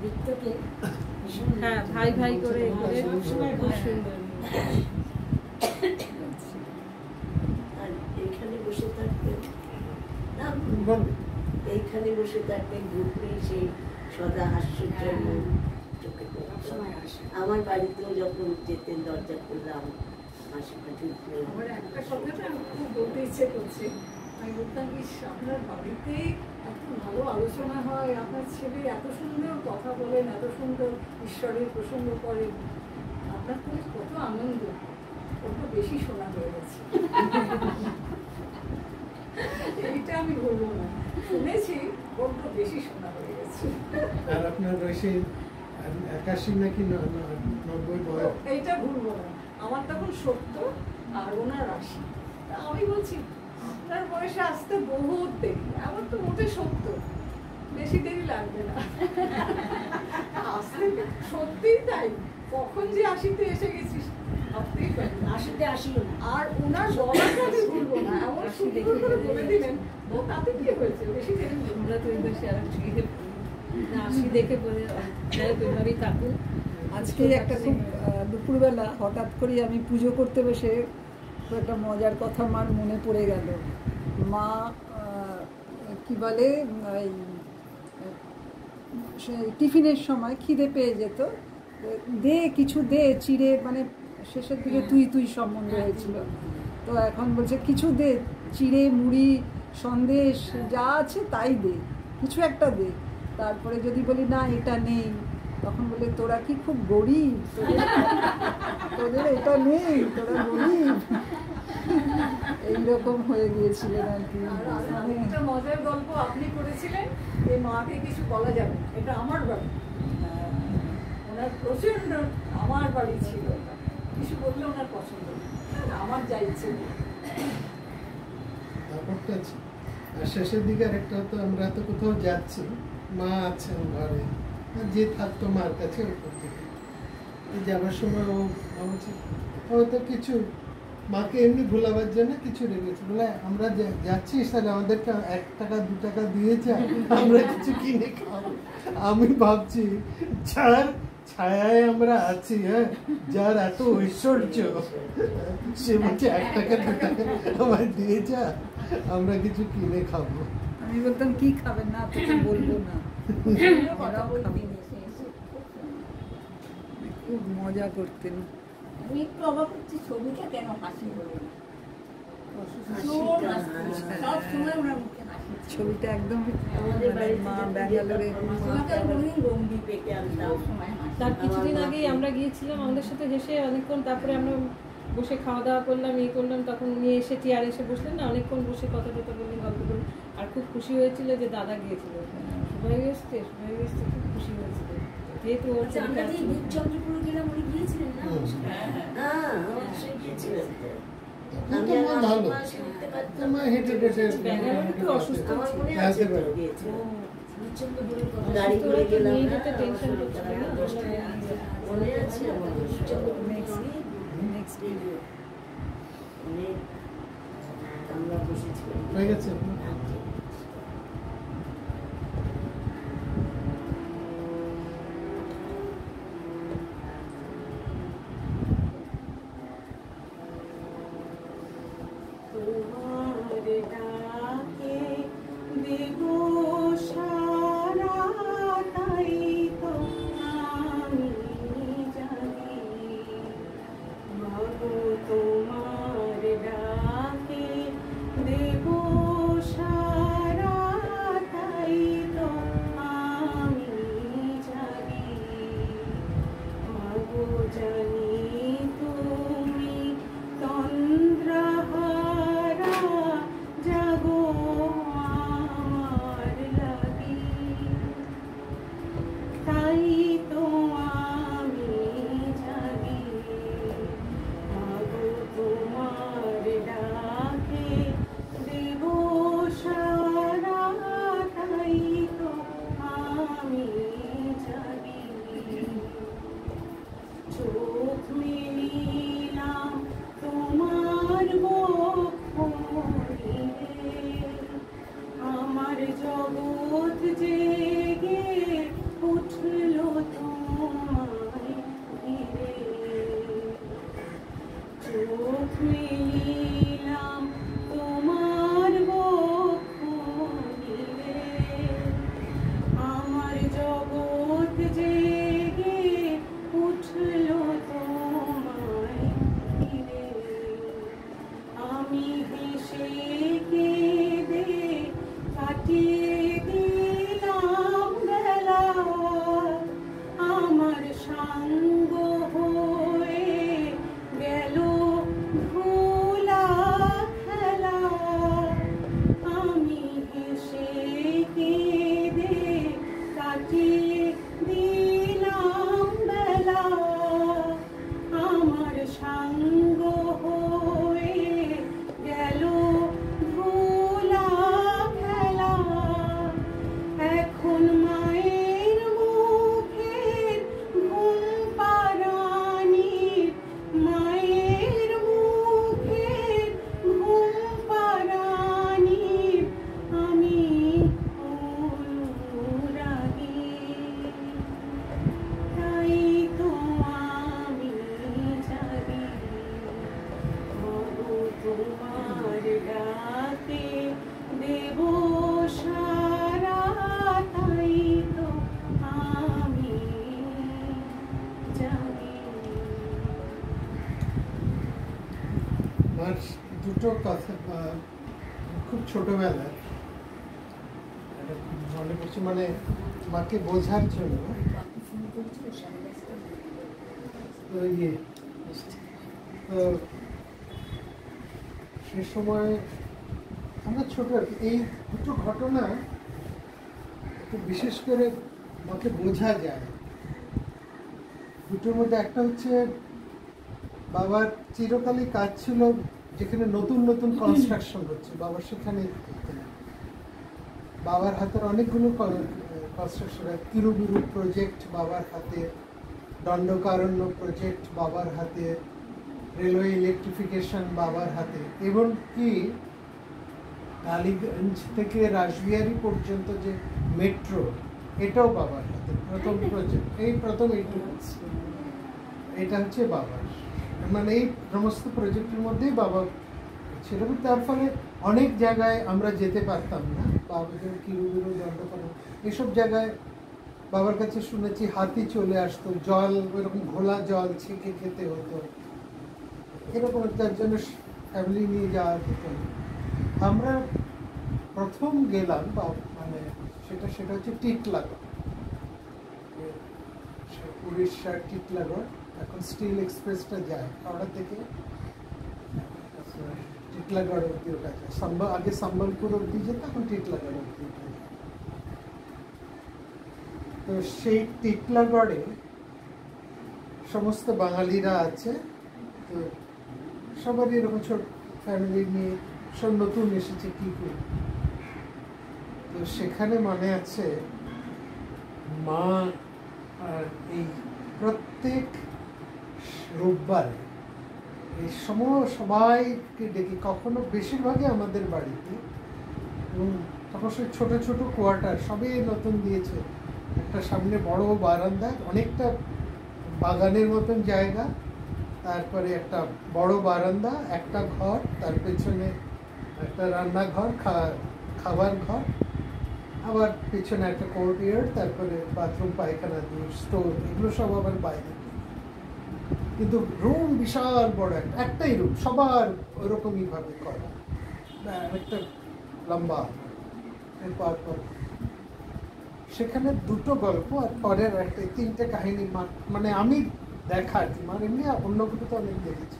বৃত্তকে ভীষণ হ্যাঁ ভাই ভাই করে করে সবসময় খুব ভাই। সুন্দর। আর এইখানে বসে থাকতেন না, বল। এইখানে বসে থাকতেন ঘুরতেই সেই সদা হাস্যজ্জ্বল মুখ চোখে পড়তো। সবসময় আসে। আমার বাড়িতেও যখন যেতেন দরজা খুললাম মাসিমা ঢুকলেন। আমার একটা কথাটা আমি খুব বলতে ইচ্ছে করছে। আমি বলতাম, ইস, আপনার বাড়িতে এত ভালো আলোচনা হয়, আপনার ছেলে এত সুন্দর কথা বলেন, এত সুন্দর ঈশ্বরের প্রসঙ্গ করেন, আপনার তো কত আনন্দ, কত বেশি শোনা হয়ে গেছে। এইটা আমি বলবো না, শুনেছি, বড্ড বেশি শোনা হয়ে গেছে। আর আপনার বয়সে 81 নাকি 90 বয়স। এইটা ভুলবো না, আমার তখন 70 আর ওনার 80। তা আমি বলছি আপনার বয়সে আসতে বহুত দেরি, আমার তো মোটে 70, বেশি দেরি লাগবে না আসতে। সত্যিই তাই, কখন যে 80-তে এসে গেছিস ভাবতেই পারি না। 80-তে আসিও না। আর ওনার বলাটা আমি ভুলবো না, এমন সুন্দর করে বলে দিলেন, ও তাতে কি হয়েছে, বেশি দেরি হলো। আমরা তো এই বয়সে আর আসি দেখে বলে ওইভাবেই থাকুন। আজকে একটা খুব দুপুরবেলা হঠাৎ করে আমি পুজো করতে বসে খুব একটা মজার কথা আমার মনে পড়ে গেল। মা কি বলে ওই টিফিনের সময় খিদে পেয়ে যেত, দে কিছু দে চিড়ে, মানে শেষের দিকে তুই তুই সম্বন্ধ হয়েছিল, তো এখন বলছে কিছু দে, চিড়ে মুড়ি সন্দেশ যা আছে তাই দে, কিছু একটা দে। তারপরে যদি বলি না এটা নেই, তখন বলে তোরা কি খুব গরিব, তোদের এটা নেই, তোরা গরিব। এইরকম হয়ে গিয়েছিলেন আর কি। আর একটা মজার গল্প আপনি করেছিলেন, এই মাকে কিছু বলা যাবে না, এটা আমার বাড়ি, ওনার প্রচন্ড আমার বাড়ি ছিল, কিছু বললে ওনার পছন্দ না, আমার যা ইচ্ছে। ব্যাপারটা আছে। আর শেষের দিকে আরেকটা হতো, আমরা তো কোথাও যাচ্ছি, মা আছেন ঘরে, যে থাকতো মার কাছে ওপর থেকে যাবার সময় ও বলছে হয়তো কিছু মাকে এমনি ভোলাবার জন্য কিছু রেখেছে, বলে আমরা যাচ্ছি তাহলে আমাদেরকে 1 টাকা 2 টাকা দিয়ে যায়, আমরা কিছু কিনে খাবো। আমি ভাবছি যার ছায়ায় আমরা আছি, হ্যাঁ, যার এত ঐশ্বর্য, সে বলছে 1 টাকা 2 টাকা আমায় দিয়ে যা, আমরা কিছু কিনে খাবো। আমি বলতাম কি খাবেন না, তোকে বলবো না, ওরাও খাবে। খুব মজা করতেন। আমি একটু অবাক হচ্ছি, ছবিটা কেন হাসি হলো না? সব সময় ওনার মুখে হাসি। ছবিটা একদম আমাদের বাড়িতে মা ব্যাঙ্গালোরে গম্ভীর পেটে আনতাম সময় তার কিছুদিন আগেই আমরা গিয়েছিলাম, আমাদের সাথে হেসে অনেকক্ষণ, তারপরে আমরা বসে খাওয়া দাওয়া করলাম, ইয়ে করলাম, তখন উনি এসে চেয়ারে এসে বসলেন না, অনেকক্ষণ বসে কথা টথা বললেন, গল্প করলেন, আর খুব খুশি হয়েছিল যে দাদা গিয়েছিল, সবাই এসছে খুব খুশি হয়েছিল, যেহেতু ওর আচ্ছা, আমরা যে চন্দ্রপুর গেলাম, উনি গিয়েছিলেন না? হ্যাঁ, আমার সেই গিয়েছিলেন তো। তখন তো মা ভালো, মা হেঁটে টেটে ব্যাঙ্গালোরে তো অসুস্থ আমার ছিল। মনে আছে তো গিয়েছিল। গাড়ি করে গেলাম, নিয়ে যেতে টেনশন করছিল না, মনে আছে আমার। নেক্সট অনেক আমরা বসেছিলাম। হয়ে গেছে। আমার দুটো কথা খুব ছোটবেলার মনে করছি, মানে মাকে বোঝার জন্য। তো তো সে সময় আমরা ছোট, এই দুটো ঘটনা বিশেষ করে মাকে বোঝা যায়। দুটোর মধ্যে একটা হচ্ছে বাবার চিরকালই কাজ ছিল যেখানে নতুন নতুন কনস্ট্রাকশন হচ্ছে, বাবা সেখানে বাবার হাতের অনেকগুলো কনস্ট্রাকশন, তিরুবিরু প্রজেক্ট বাবার হাতে, দণ্ডকারণ্য প্রজেক্ট বাবার হাতে, রেলওয়ে ইলেকট্রিফিকেশন বাবার হাতে, এবং কি টালিগঞ্জ থেকে রাসবিহারী পর্যন্ত যে মেট্রো, এটাও বাবার হাতে প্রথম প্রজেক্ট। এই প্রথম এটা হচ্ছে বাবার, মানে এই সমস্ত প্রজেক্টের মধ্যেই বাবা ছিল। তার ফলে অনেক জায়গায় আমরা যেতে পারতাম না, বাবাদের কিরুবিরু, দণ্ডকারণ্য এসব জায়গায় বাবার কাছে শুনেছি হাতি চলে আসতো, জল ওইরকম ঘোলা জল ছেঁকে খেতে হতো, এরকম। তার জন্য ফ্যামিলি নিয়ে যাওয়া যেত। আমরা প্রথম গেলাম মানে সেটা হচ্ছে টিটলাগড়, উড়িষ্যার টিটলাগড়। এখন স্টিল এক্সপ্রেসটা যায় হাওড়া থেকে টিটলাগড় অব্দি, ওটা যায়। আগে সম্বলপুর অব্দি যেত, এখন টিটলাগড় অব্দি। তো সেই টিটলাগড়ে সমস্ত বাঙালিরা আছে, তো সবারই এরকম ছোট ফ্যামিলি নিয়ে সব নতুন এসেছে কি করে। তো সেখানে মনে আছে মা আর এই প্রত্যেক রোববার এই সবাইকে ডেকে, কখনো বেশিরভাগই আমাদের বাড়িতে, এবং তখন সেই ছোট ছোট কোয়ার্টার সবই নতুন দিয়েছে। একটা সামনে বড় বারান্দা, অনেকটা বাগানের মতন জায়গা, তারপরে একটা বড় বারান্দা, একটা ঘর, তার পেছনে একটা রান্নাঘর, খাবার ঘর, আবার পেছনে একটা কোর্টইয়ার্ড, তারপরে বাথরুম, পায়খানা, স্টোর, এগুলো সব আবার বাইরে। কিন্তু রুম বিশাল বড়, একটাই রুম, সবার ওরকমই ভাবে করা, একটা লম্বা। পর সেখানে দুটো গল্প, আর পরের একটা তিনটে কাহিনী মানে আমি দেখা আর কি, মানে এমনি অন্যগুলো তো অনেক দেখেছি।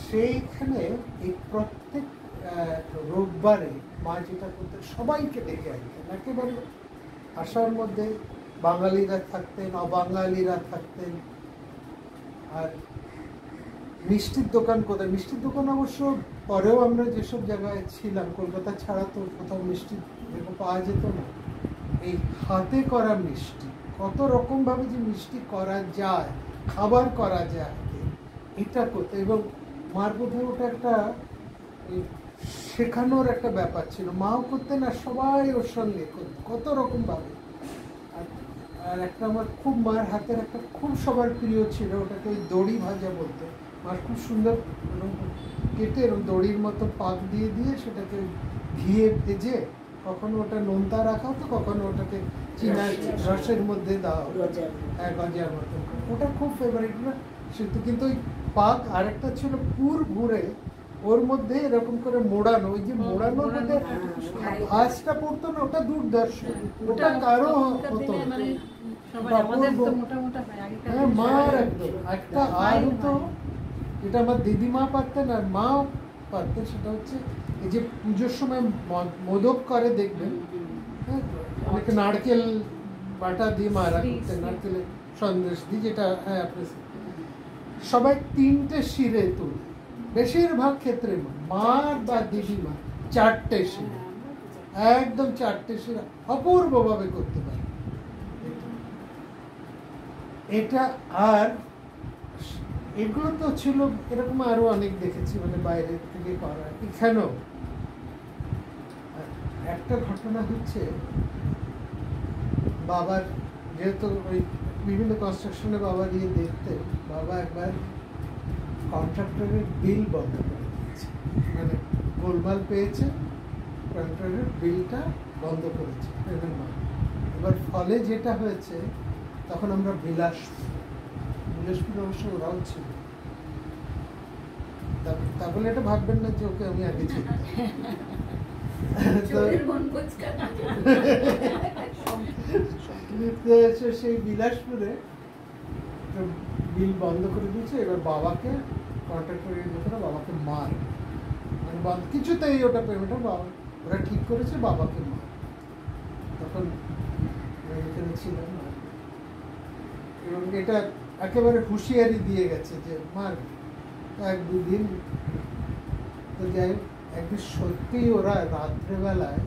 সেইখানে এই প্রত্যেক রোববারে মা যেটা করতেন, সবাইকে ডেকে আনতেন, একেবারে আসার মধ্যে বাঙালিরা থাকতেন, অবাঙালিরা থাকতেন। আর মিষ্টির দোকান কোথায়, মিষ্টির দোকান অবশ্য পরেও আমরা যেসব জায়গায় ছিলাম, কলকাতা ছাড়া তো কোথাও মিষ্টি পাওয়া যেত না। এই হাতে করা মিষ্টি, কত রকম ভাবে যে মিষ্টি করা যায়, খাবার করা যায়, এটা করতে, এবং মার বোধহয় ওটা একটা শেখানোর একটা ব্যাপার ছিল। মাও করতেন আর সবাই ওর সঙ্গে কত রকম ভাবে। আর একটা আমার খুব মার হাতের একটা খুব সবার প্রিয় ছিল, ওটাকে ওই দড়ি ভাজা বলতো। মার খুব সুন্দর কেটে এরকম দড়ির মতো পাক দিয়ে দিয়ে সেটাকে ঘিয়ে ভেজে, কখনো ওটা নোনতা রাখা হতো, কখনো ওটাকে চিনার রসের মধ্যে দেওয়া হতো, হ্যাঁ গজার মতো। ওটা খুব ফেভারিট না সেটা। কিন্তু ওই পাক আরেকটা ছিল পুর ভরে ওর মধ্যে এরকম করে মোড়ানো, ওই যে মোড়ানোর মধ্যে ভাঁজটা পড়তো না, ওটা দুর্দর্শন। ওটা কারো হতো হ্যাঁ মার একদম একটা। আর হতো যেটা আমার দিদিমা পারতেন আর মা পারতেন, সেটা হচ্ছে এই যে পুজোর সময় মোদক করে দেখবেন, হ্যাঁ অনেকে নারকেল বাটা দিয়ে মারা করতেন, নারকেলের সন্দেশ দিয়ে, যেটা হ্যাঁ আপনি সবাই তিনটে শিরে তুলে, বেশিরভাগ ক্ষেত্রে মা বা দিদিমা চারটে শিরা, একদম চারটে শিরা অপূর্বভাবে করতে পারে এটা। আর এগুলো তো ছিল এরকম আরো অনেক দেখেছি, মানে বাইরে থেকে করা। এখানেও একটা ঘটনা হচ্ছে, বাবার যেহেতু ওই বিভিন্ন কনস্ট্রাকশনে বাবা গিয়ে দেখতেন, বাবা একবার কন্ট্রাক্টরের বিল বন্ধ করে দিয়েছে, মানে গোলমাল পেয়েছে, কন্ট্রাক্টরের বিলটা বন্ধ করেছে পেমেন্ট না। এবার ফলে যেটা হয়েছে, তখন আমরা বিলাসপুর অবশ্য ওরাও ছিল, তা বলে এটা ভাববেন না যে ওকে আমি আগে চিনি। তো সেই বিলাসপুরে বিল বন্ধ করে দিয়েছে, এবার বাবাকে কন্ট্যাক্ট করে দিতে বাবাকে মার, মানে কিছুতেই ওটা পেমেন্টটা বাবা ওরা ঠিক করেছে বাবাকে মার। তখন এখানে ছিলাম এবং এটা একেবারে হুঁশিয়ারি দিয়ে গেছে যে মার 1-2 দিন। তো যাই হোক, একদিন সত্যি ওরা রাত্রেবেলায়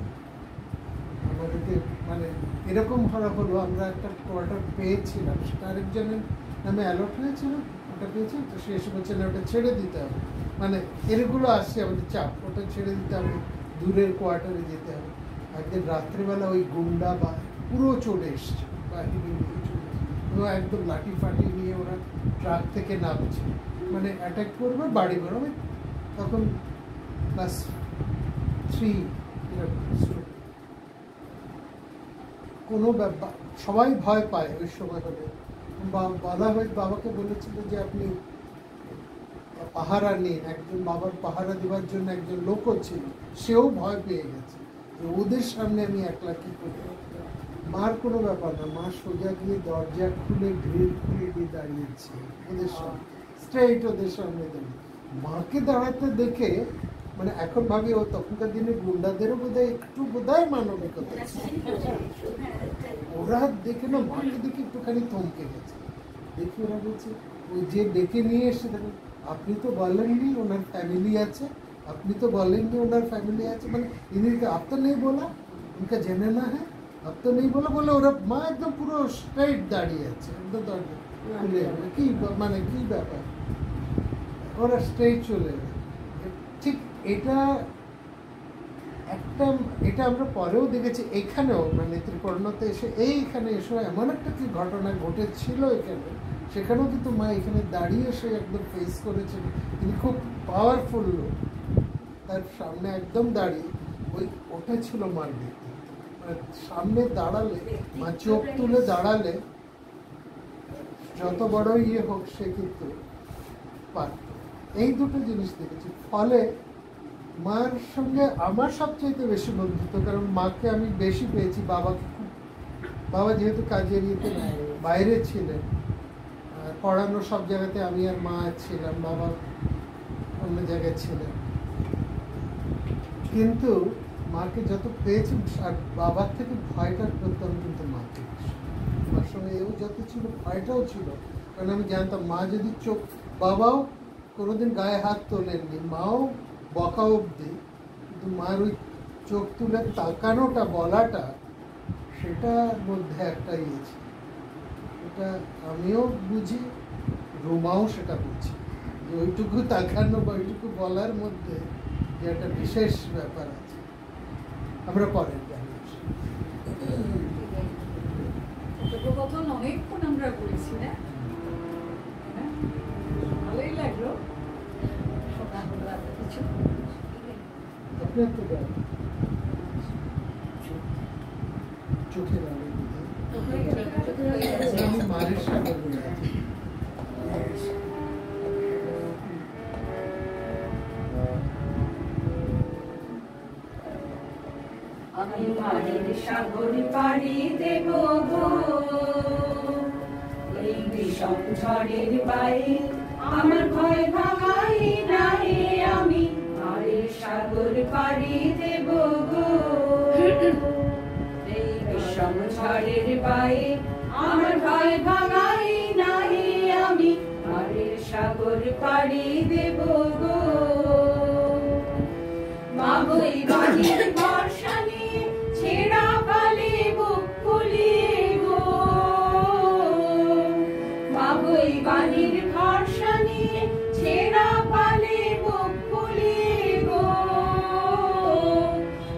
আমাদেরকে মানে এরকম হলো, আমরা একটা কোয়ার্টার পেয়েছিলাম, সেটা আরেকজনের নামে অ্যালট হয়েছিল, ওটা পেয়েছি। তো সে এসে বলছে না ওটা ছেড়ে দিতে হবে, মানে এরগুলো আসছে আমাদের চাপ, ওটা ছেড়ে দিতে হবে, দূরের কোয়ার্টারে যেতে হবে। একদিন রাত্রেবেলা ওই গুন্ডা বা পুরো চলে এসছে, বাহিনী একদম লাঠি ফাটি নিয়ে ওরা ট্রাক থেকে নামছে, মানে অ্যাটাক করবে বাড়ি ঘর। আমি তখন ক্লাস 3, কোনো সবাই ভয় পায় ওই সময় হলে। বলা হয় বাবাকে বলেছিল যে আপনি পাহারা নিন, একজন বাবার পাহারা দেওয়ার জন্য একজন লোকও ছিল, সেও ভয় পেয়ে গেছে ওদের সামনে আমি একলা কি করবো। মার কোনো ব্যাপার না, মা সোজা গিয়ে দরজা খুলে গ্রিল খুলে দিয়ে দাঁড়িয়েছে ওদের সামনে, স্ট্রেইট ওদের সামনে দাঁড়িয়ে। মাকে দাঁড়াতে দেখে মানে এখন ভাবি ও তখনকার দিনে গুন্ডাদেরও বোধহয় মানবিকতা, ওরা দেখে না মাকে দেখে একটুখানি থমকে গেছে। দেখি ওরা বলছে ওই যে ডেকে নিয়ে এসে দেখুন, আপনি তো বলেননি ওনার ফ্যামিলি আছে, আপনি তো বলেননি ওনার ফ্যামিলি আছে, মানে ইনিকে আপ তো নেই বলা, উনকা জেনে না হ্যাঁ, আপ তো নেই বলা বলে ওরা মা একদম পুরো স্ট্রেট দাঁড়িয়ে আছে, একদম দরজা খুলে কি মানে কি ব্যাপার, ওরা স্ট্রেট চলে গেল। ঠিক এটা আমরা পরেও দেখেছি এখানেও, মানে ত্রিকর্ণতে এসে এইখানে এসে এমন একটা কি ঘটনা ঘটেছিল এখানে, সেখানেও কিন্তু মা এখানে দাঁড়িয়ে সে একদম ফেস করেছেন। তিনি খুব পাওয়ারফুল লোক, তার সামনে একদম দাঁড়িয়ে ওটা ছিল মার ব্যক্তিত্ব। মানে সামনে দাঁড়ালে, মা চোখ তুলে দাঁড়ালে যত বড় ইয়ে হোক সে কিন্তু পারত। এই দুটো জিনিস দেখেছি। ফলে মার সঙ্গে আমার সবচেয়ে বেশি বন্ধুত্ব, কারণ মাকে আমি বেশি পেয়েছি, বাবাকে খুব, বাবা যেহেতু কাজের ইয়েতে বাইরে ছিলেন, পড়ানো সব জায়গাতে আমি আর মা ছিলাম, বাবা অন্য জায়গায় ছিলেন, কিন্তু মাকে যত পেয়েছি আর বাবার থেকে ভয়টা করতাম কিন্তু মাকে, মার সঙ্গে এও যত ছিল ভয়টাও ছিল, কারণ আমি জানতাম মা যদি চোখ, বাবাও কোনোদিন গায়ে হাত তোলেননি, মাও বকা অব্দি, কিন্তু মার ওই চোখ তুলে তাকানোটা বলাটা, সেটার মধ্যে একটা ইয়ে ছিল, এটা আমিও বুঝি, রোমাও সেটা বুঝি, যে ওইটুকু তাকানো বা ওইটুকু বলার মধ্যে যে একটা বিশেষ ব্যাপার আছে। আমরা পরের জানি কথোপকথন অনেকক্ষণ আমরা করেছি না, ভালোই লাগলো শোনা হলো এত কিছু। আপনার তো চোখের আলো আমি মায়ের সাথে আমি মায়ের সাগর পাড়ি দেব গো, এই বিষম ঝড়ের বাইরে আমার ভয় ভাঙাই নাই, আমি মায়ের সাগর পাড়ি দেব গো, এই বিষম ঝড়ের বাইরে আমার ভয় ভাঙাই নাই, আমি মায়ের সাগর পাড়ি দেব গো। মা বই বাড়ির বর্ষা নিয়ে ছেঁড়া পালে বুক ফুলিয়ে গো, মা বই বাড়ির ভরসা নিয়ে ছেঁড়া পালে বুক ফুলিয়ে গো,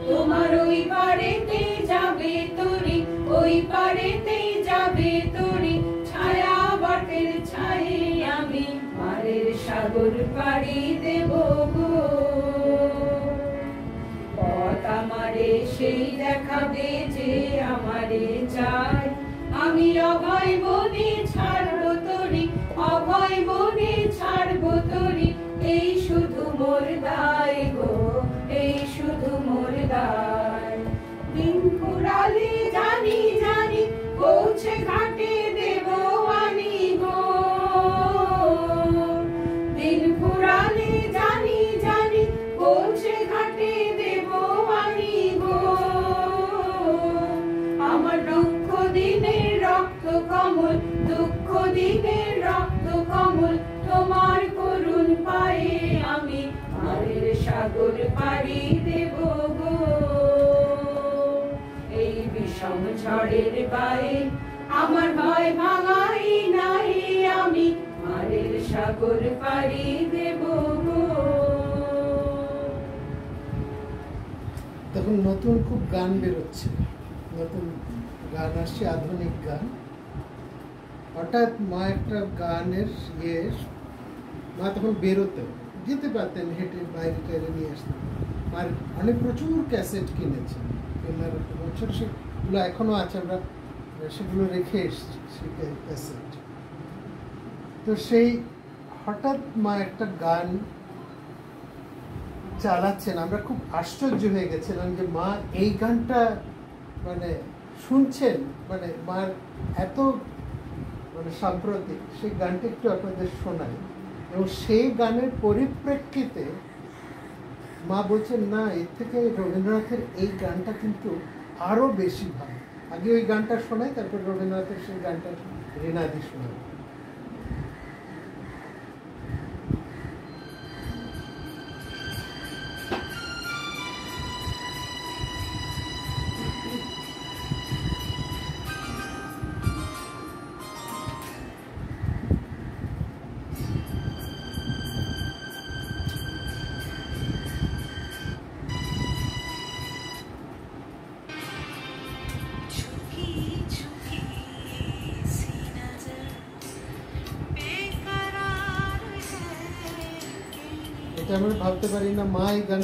তোমার ওই পারেতেই যাবে তরি, ওই পারেতেই যাবে তরি, ছায়া বটের ছায়ে আমি মায়ের সাগর পাড়ি দেব গো। পথ আমারে সেই দেখাবে যে আমারে চায়, আমি অভয় বনে ছাড়বো তরি, অভয় বনে ছাড়বো তরি, এই শুধু সাগর পাড়ি দেব গো। এই বিষম ঝড়ের গায়ে আমার ভয় ভাঙাই নাই, আমি মারের সাগর পাড়ি দেব গো। তখন নতুন খুব গান বেরোচ্ছে, নতুন গান আসছে, আধুনিক গান। হঠাৎ মা একটা গানের মা তখন বেরোতেন, যেতে পারতেন, হেঁটে বাইরে টাইরে নিয়ে আসতেন। আর অনেক প্রচুর ক্যাসেট কিনেছেন, কেনার বছর সেগুলো এখনো আছে, আমরা সেগুলো রেখে এসছি সেই ক্যাসেট। তো সেই হঠাৎ মা একটা গান চালাচ্ছেন, আমরা খুব আশ্চর্য হয়ে গেছিলাম যে মা এই গানটা মানে শুনছেন, মানে মার এত মানে সাম্প্রতিক। সেই গানটা একটু আপনাদের শোনাই। এবং সেই গানের পরিপ্রেক্ষিতে মা বলছেন, না, এর থেকে রবীন্দ্রনাথের এই গানটা কিন্তু আরো বেশি ভালো। আগে ওই গানটা শোনাই, তারপর রবীন্দ্রনাথের সেই গানটা ঋণাদি শোনাই। এটা আমরা ভাবতে পারি না মা এই গান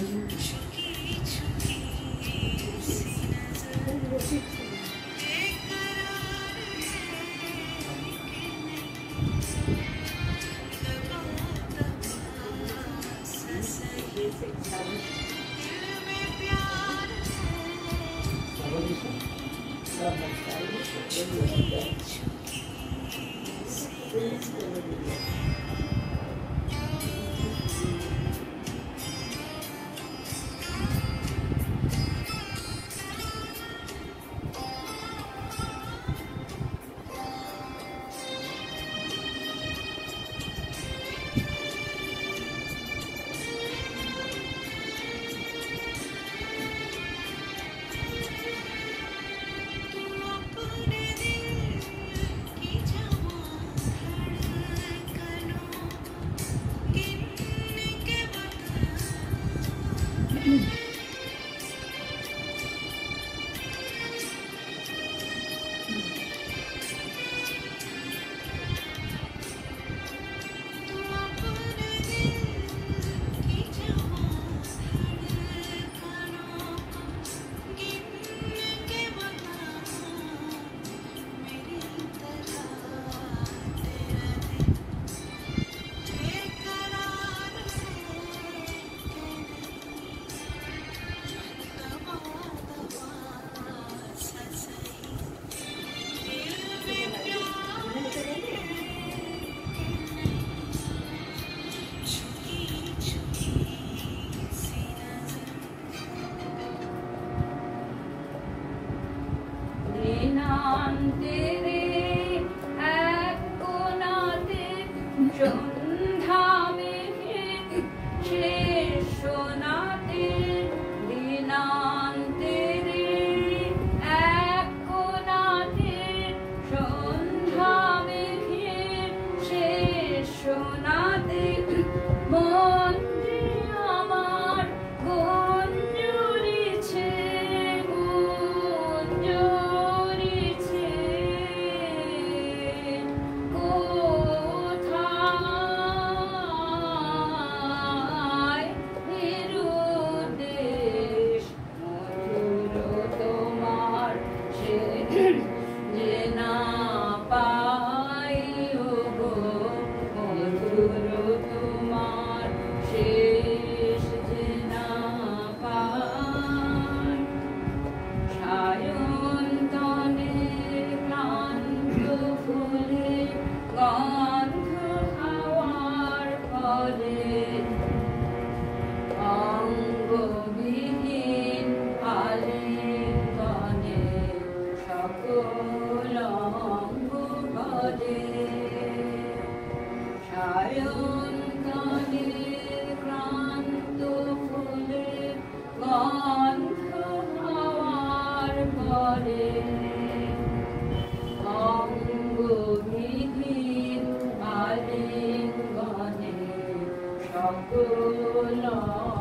সকল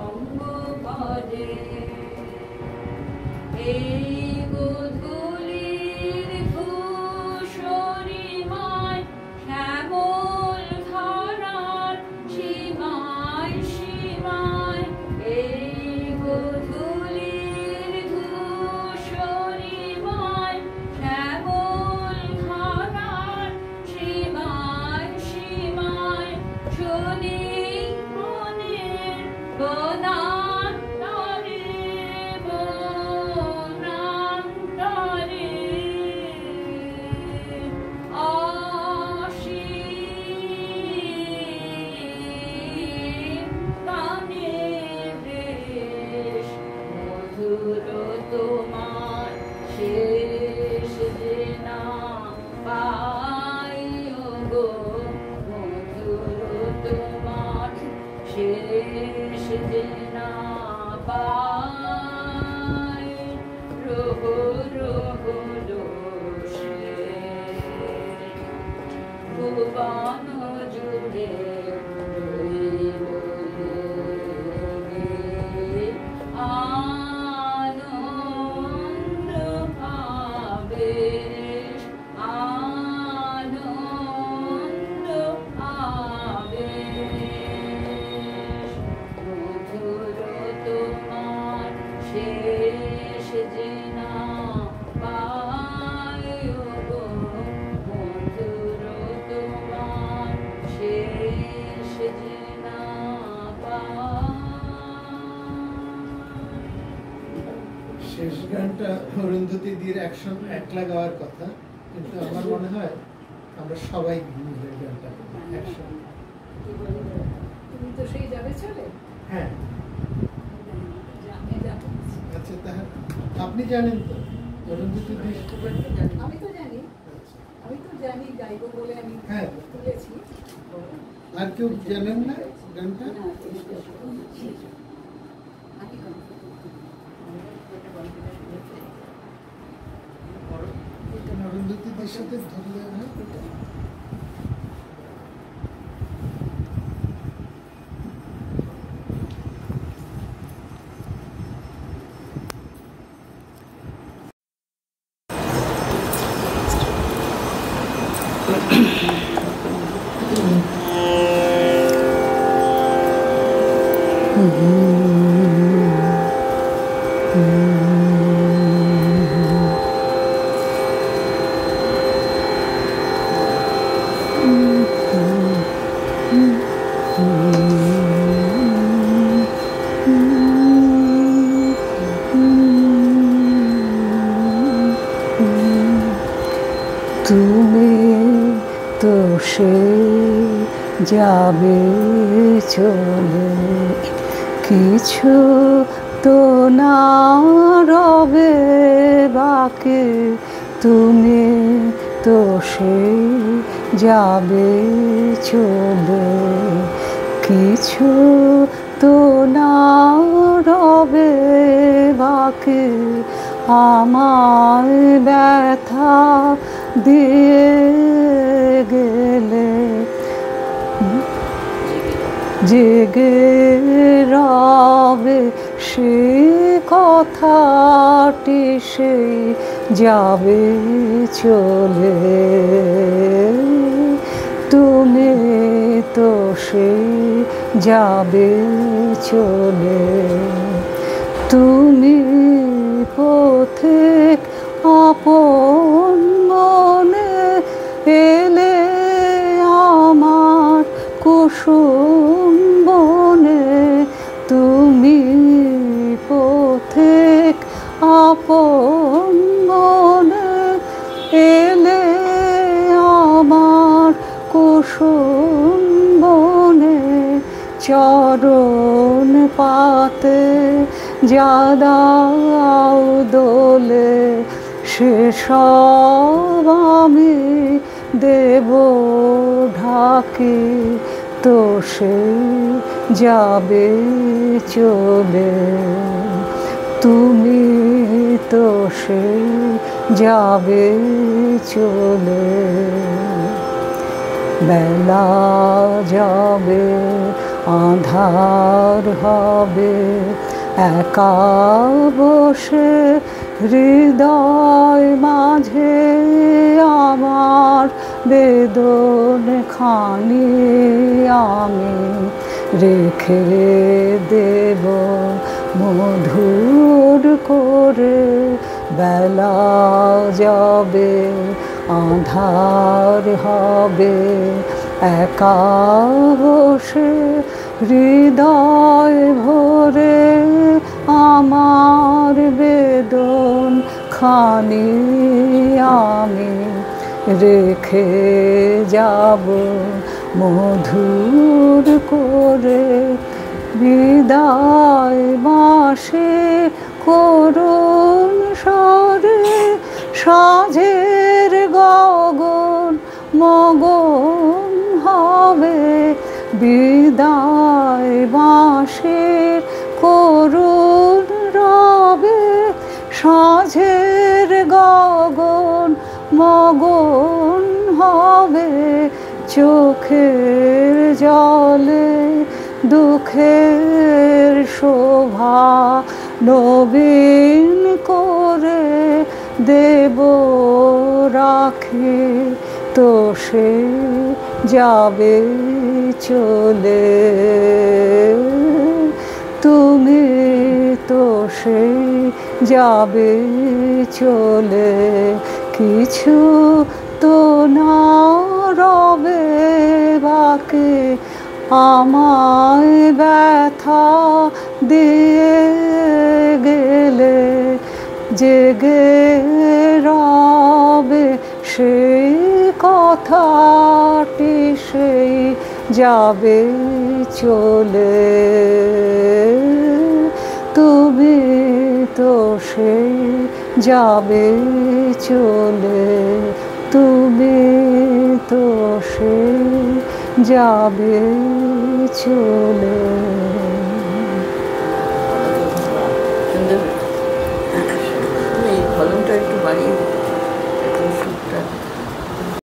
অঙ্গ করে এই গোধূলির ধূসরিমায় শ্যামল ধারার সীমায় সীমায় এই গোধূলির ধূসরিমায় শ্যামল ধারার সীমায় সীমায় শুনি মনের বনান্তরে বনান্তরে অসীম কানে বেশ মধুর তোমার শেষ যে না পাই গো মধুর তোমার শেষ যে না পাই রোহ রোহ রোষে ভুবন জুড়ে রইল রে আনন্দ আবেশ আনন্দ আবেশ মধুর তোমার শেষ যে না পাই গো মধুর তোমার শেষ যে না শেষ গানটা অরুন্ধতী দির একলা গাওয়ার কথা, কিন্তু আমার মনে হয় আমরা সবাই মিলে গানটা একসঙ্গে। তুমি তো সেই যাবে চলে। হ্যাঁ, আমি যাবো। আচ্ছা, তাহলে আপনি জানেন তো অরুন্ধতী দির? আমি তো জানি, আমি তো জানি গাইবো বলে আমি হ্যাঁ। তুলেছি। আর কেউ জানেন না গানটা? অরুন্ধতী দির সাথে ধরলে হয়। তুমি তো সে যাবে চলে, কিছু তো না রবে বাকি। তুমি তো সে যাবে চলে, কিছু তো না রবে বাকি। আমার ব্যথা দিয়ে গেলে জেগে রবে সে কথাটি, সেই যাবে চলে। তুমি তো সে যাবে চলে, তুমি পথিক আপন মনে এলে আমার কুসুম বনে। তুমি পথিক আপন মনে এলে আমার কুসুম বনে। চরণ পাতে যা দাও দোলে, সেসব আমি দেব ঢাকি। তো সে যাবে চলে, তুমি তো সে যাবে চলে। বেলা যাবে আঁধার হবে একা বসে হৃদয় মাঝে আমার বেদন খানি আমি রেখে দেব মধুর করে বেলা যাবে আঁধার হবে একা বসে হৃদয় ভরে আমার বেদন খানি আমি রেখে যাব মধুর করে বিদায় মাসে করুণ স্বরে সাঁঝের গগন মগন হবে বিদায় মাসের করুণ রবে সাঁঝের গগন মগন হবে চোখের জলে দুঃখের শোভা নবীন করে দেব রাখে তো সে যাবে চলে তুমি তো সে যাবে চলে কিছু তো না রবে বাকি আমায় ব্যথা দিয়ে গেলে জেগে রবে সেই কথাটি সেই যাবে চলে তুমি তো সেই যাবে চলে তুমি তো সেই যাবে চলে